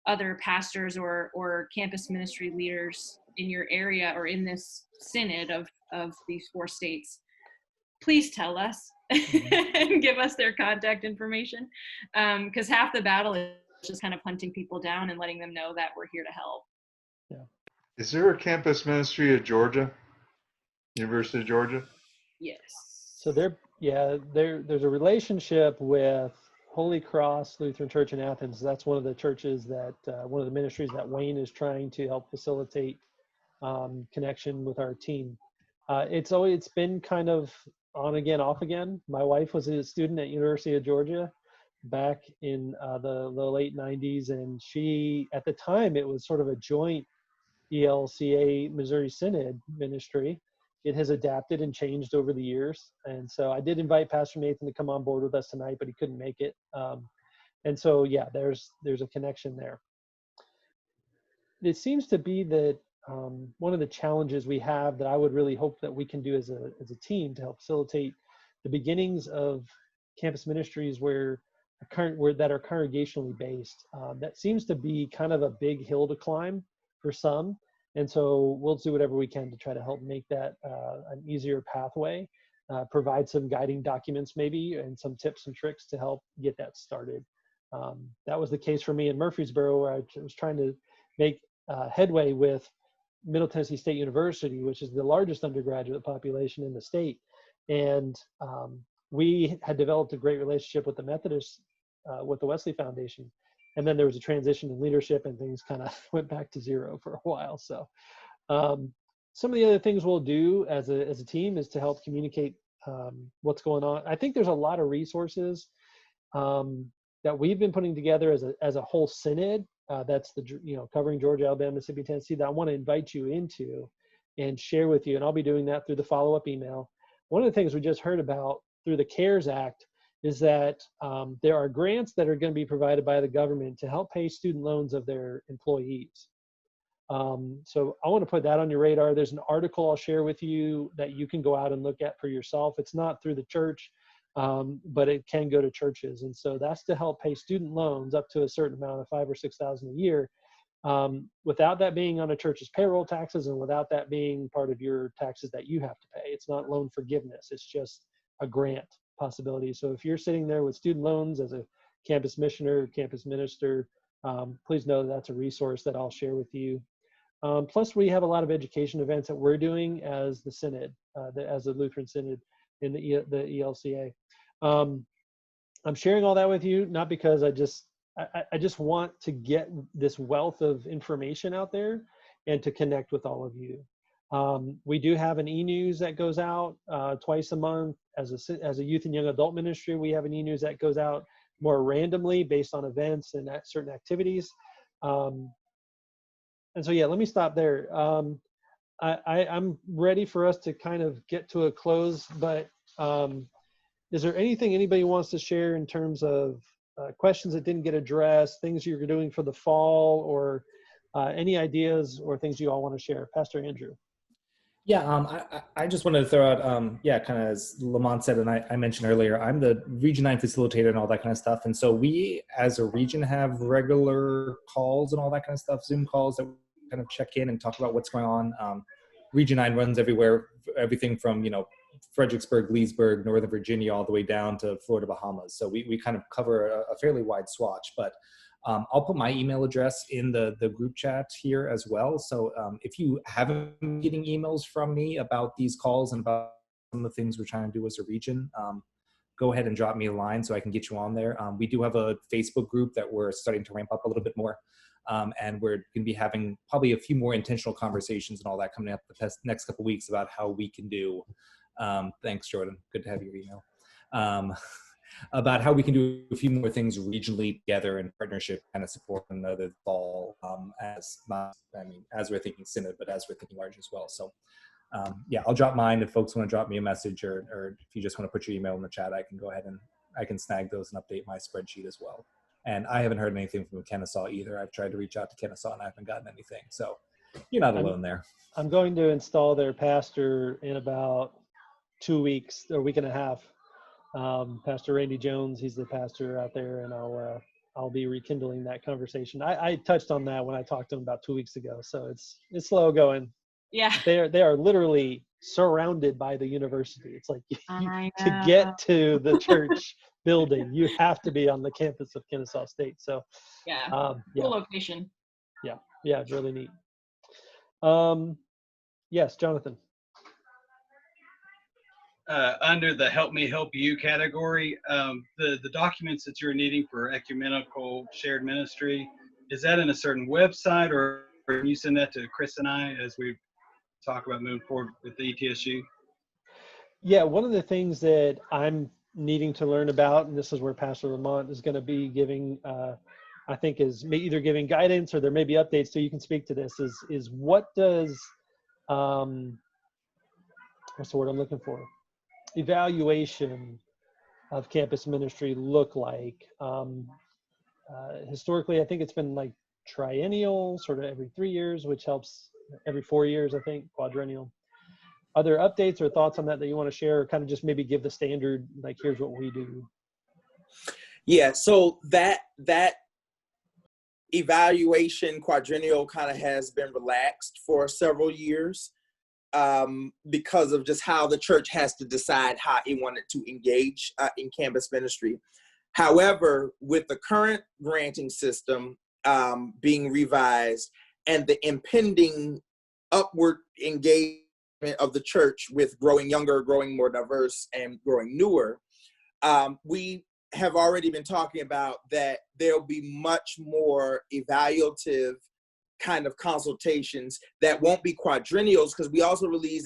other pastors or campus ministry leaders in your area or in this synod of these 4 states, please tell us and give us their contact information, because half the battle is just kind of hunting people down and letting them know that we're here to help. Yeah. Is there a campus ministry at Georgia, University of Georgia? Yes. So there's a relationship with Holy Cross Lutheran Church in Athens. That's one of the churches that, one of the ministries that Wayne is trying to help facilitate connection with our team. It's been kind of on again, off again. My wife was a student at University of Georgia back in the late 90s, and she, at the time, it was sort of a joint ELCA Missouri Synod ministry. It has adapted and changed over the years. And so I did invite Pastor Nathan to come on board with us tonight, but he couldn't make it. And so, yeah, there's a connection there. It seems to be that one of the challenges we have that I would really hope that we can do as a team to help facilitate the beginnings of campus ministries that are congregationally based. That seems to be kind of a big hill to climb for some. And so we'll do whatever we can to try to help make that an easier pathway, provide some guiding documents maybe, and some tips and tricks to help get that started. That was the case for me in Murfreesboro, where I was trying to make headway with Middle Tennessee State University, which is the largest undergraduate population in the state. And we had developed a great relationship with the Methodists, with the Wesley Foundation. And then there was a transition in leadership and things kind of went back to zero for a while. So some of the other things we'll do as a team is to help communicate what's going on. I think there's a lot of resources that we've been putting together as a whole synod that's covering Georgia, Alabama, Mississippi, Tennessee, that I want to invite you into and share with you. And I'll be doing that through the follow-up email. One of the things we just heard about through the CARES Act is that there are grants that are going to be provided by the government to help pay student loans of their employees. So I want to put that on your radar. There's an article I'll share with you that you can go out and look at for yourself. It's not through the church, but it can go to churches. And so that's to help pay student loans up to a certain amount of $5,000 or $6,000 a year, without that being on a church's payroll taxes and without that being part of your taxes that you have to pay. It's not loan forgiveness. It's just a grant possibility. So if you're sitting there with student loans as a campus missioner, campus minister, please know that that's a resource that I'll share with you. Plus, we have a lot of education events that we're doing as the Synod, as the Lutheran Synod in the ELCA. I'm sharing all that with you, not because I just want to get this wealth of information out there and to connect with all of you. We do have an e-news that goes out twice a month. As a youth and young adult ministry, we have an e-news that goes out more randomly based on events and certain activities. And so, yeah, let me stop there. I'm ready for us to kind of get to a close, but is there anything anybody wants to share in terms of questions that didn't get addressed, things you're doing for the fall, or any ideas or things you all want to share? Pastor Andrew. Yeah, I just wanted to throw out, kind of as Lamont said, and I mentioned earlier, I'm the Region 9 facilitator and all that kind of stuff. And so we, as a region, have regular calls and all that kind of stuff, Zoom calls that we kind of check in and talk about what's going on. Region 9 runs everywhere, everything from, Fredericksburg, Leesburg, Northern Virginia, all the way down to Florida, Bahamas. So we kind of cover a fairly wide swatch, but I'll put my email address in the group chat here as well. So if you haven't been getting emails from me about these calls and about some of the things we're trying to do as a region, go ahead and drop me a line so I can get you on there. We do have a Facebook group that we're starting to ramp up a little bit more. And we're going to be having probably a few more intentional conversations and all that coming up the next couple of weeks about how we can do, thanks Jordan, good to have your email, about how we can do a few more things regionally together in partnership, kind of support one another fall, as we're thinking Synod, but as we're thinking large as well. So I'll drop mine if folks want to drop me a message, or if you just want to put your email in the chat, I can go ahead and I can snag those and update my spreadsheet as well. And I haven't heard anything from Kennesaw either. I've tried to reach out to Kennesaw and I haven't gotten anything. So you're not alone there. I'm going to install their pastor in about 2 weeks, or a week and a half. Pastor Randy Jones, he's the pastor out there, and I'll be rekindling that conversation. I touched on that when I talked to him about 2 weeks ago. So it's slow going. Yeah. They are literally surrounded by the university. It's like to get to the church building, you have to be on the campus of Kennesaw State. So cool location. Yeah, it's really neat. Yes, Jonathan. Under the Help Me Help You category, the documents that you're needing for ecumenical shared ministry, is that in a certain website, or can you send that to Chris and I as we talk about moving forward with the ETSU? Yeah, one of the things that I'm needing to learn about, and this is where Pastor Lamont is going to be giving, I think is either giving guidance or there may be updates, so you can speak to this, is what does, what's the word I'm looking for? Evaluation of campus ministry look like? Historically, I think it's been like triennial, sort of every 3 years, which helps every 4 years, I think, quadrennial. Are there updates or thoughts on that you want to share, or kind of just maybe give the standard, like, here's what we do? Yeah, so that evaluation quadrennial kind of has been relaxed for several years because of just how the church has to decide how it wanted to engage in campus ministry. However, with the current granting system being revised and the impending upward engagement of the church with growing younger, growing more diverse, and growing newer, we have already been talking about that there'll be much more evaluative kind of consultations that won't be quadrennials, because we also believe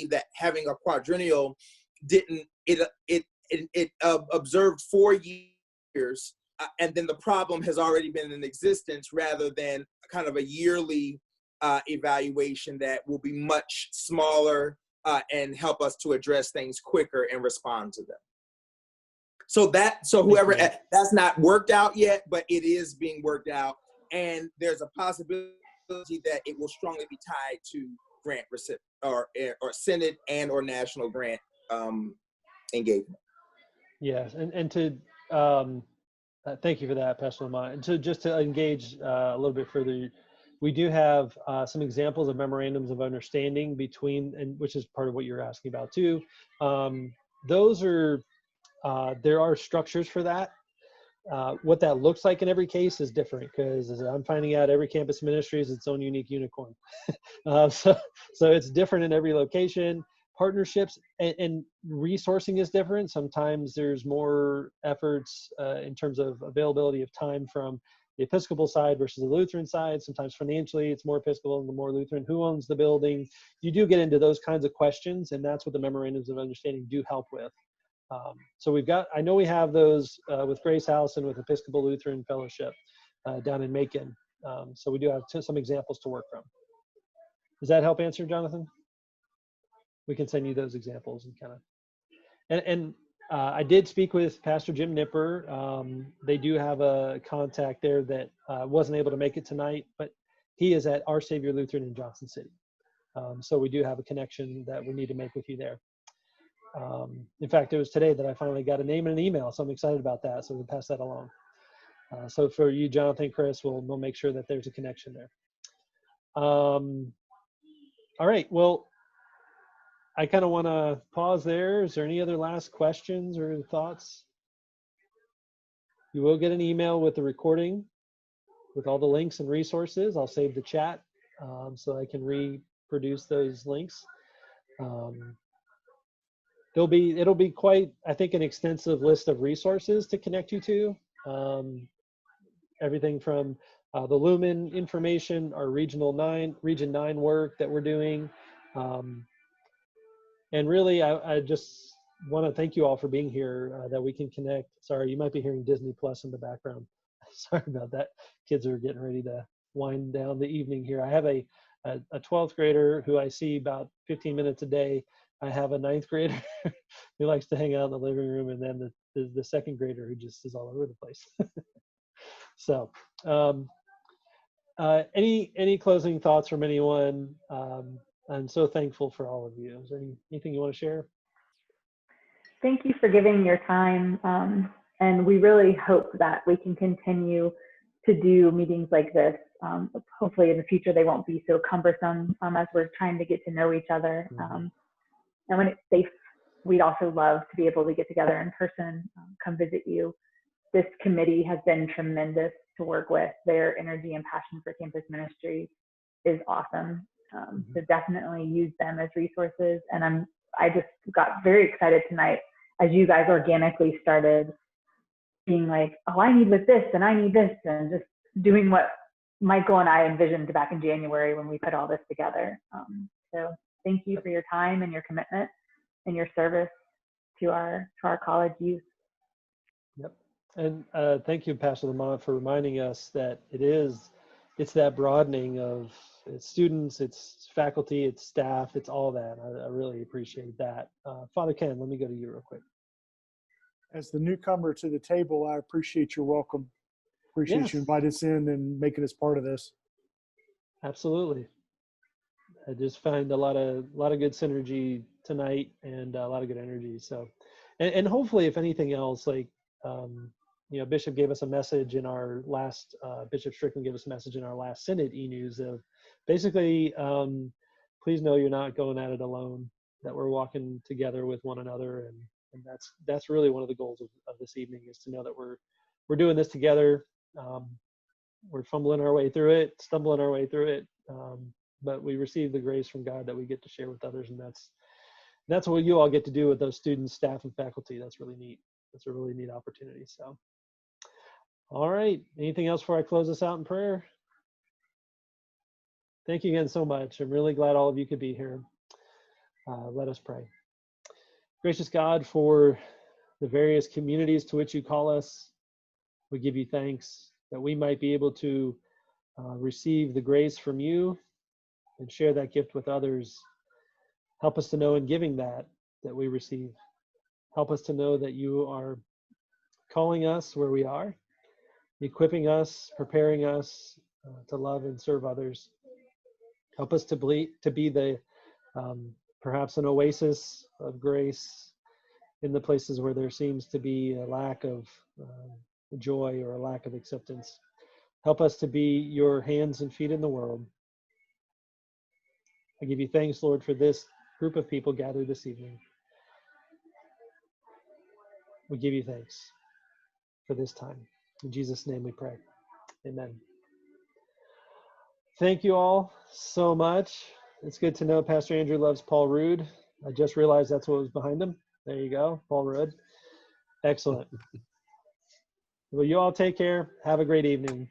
that having a quadrennial observed 4 years, and then the problem has already been in existence, rather than kind of a yearly evaluation that will be much smaller and help us to address things quicker and respond to them. So whoever, that's not worked out yet, but it is being worked out. And there's a possibility that it will strongly be tied to grant recipient or Synod and or national grant engagement. Yes, and to thank you for that, Pastor Lamont. And to engage a little bit further, we do have some examples of memorandums of understanding between, and which is part of what you're asking about too. Those are there are structures for that. What that looks like in every case is different, because as I'm finding out, every campus ministry is its own unique unicorn. So it's different in every location. Partnerships and resourcing is different. Sometimes there's more efforts in terms of availability of time from the Episcopal side versus the Lutheran side. Sometimes financially it's more Episcopal and the more Lutheran. Who owns the building? You do get into those kinds of questions, and that's what the memorandums of understanding do help with. So we've got, I know we have those with Grace House and with Episcopal Lutheran Fellowship down in Macon. So we do have some examples to work from. Does that help answer, Jonathan? We can send you those examples and kind of, I did speak with Pastor Jim Nipper. They do have a contact there that wasn't able to make it tonight, but he is at Our Savior Lutheran in Johnson City. So we do have a connection that we need to make with you there. In fact, it was today that I finally got a name and an email, so I'm excited about that. So we'll pass that along. So for you, Jonathan, Chris, we'll make sure that there's a connection there. All right, well, I kind of want to pause there. Is there any other last questions or thoughts? You will get an email with the recording with all the links and resources. I'll save the chat so I can reproduce those links. It'll be quite, I think, an extensive list of resources to connect you to. Everything from the Lumen information, our Region 9 work that we're doing. And really, I just want to thank you all for being here, that we can connect. Sorry, you might be hearing Disney Plus in the background. Sorry about that. Kids are getting ready to wind down the evening here. I have a 12th grader who I see about 15 minutes a day. I have a 9th grader who likes to hang out in the living room, and then the 2nd grader who just is all over the place. So any closing thoughts from anyone? I'm so thankful for all of you. Is there anything you want to share? Thank you for giving your time. And we really hope that we can continue to do meetings like this. Hopefully in the future, they won't be so cumbersome as we're trying to get to know each other. And when it's safe, we'd also love to be able to get together in person, come visit you. This committee has been tremendous to work with. Their energy and passion for campus ministry is awesome. So definitely use them as resources. And I just got very excited tonight as you guys organically started being like, oh, I need with this and I need this, and just doing what Michael and I envisioned back in January when we put all this together. So thank you for your time and your commitment and your service to our college youth. Yep. And thank you, Pastor Lamont, for reminding us that it's that broadening of it's students, it's faculty, it's staff, it's all that. I really appreciate that. Father Ken, let me go to you real quick. As the newcomer to the table, I appreciate your welcome. Appreciate you inviting us in and making us part of this. Absolutely. I just find a lot of good synergy tonight and a lot of good energy. So, and hopefully, if anything else, like Bishop gave us a message in our last Bishop Strickland gave us a message in our last Synod e-news of basically, please know you're not going at it alone. That we're walking together with one another, and that's really one of the goals of this evening, is to know that we're doing this together. We're fumbling our way through it, stumbling our way through it. But we receive the grace from God that we get to share with others, and that's what you all get to do with those students, staff, and faculty. That's really neat. That's a really neat opportunity. So, all right. Anything else before I close this out in prayer? Thank you again so much. I'm really glad all of you could be here. Let us pray. Gracious God, for the various communities to which you call us, we give you thanks that we might be able to receive the grace from you and share that gift with others. Help us to know in giving that we receive. Help us to know that you are calling us where we are, equipping us, preparing us, to love and serve others. Help us to be the perhaps an oasis of grace in the places where there seems to be a lack of joy or a lack of acceptance. Help us to be your hands and feet in the world. I give you thanks, Lord, for this group of people gathered this evening. We give you thanks for this time. In Jesus' name we pray. Amen. Thank you all so much. It's good to know Pastor Andrew loves Paul Rudd. I just realized that's what was behind him. There you go, Paul Rudd. Excellent. Well, you all take care. Have a great evening.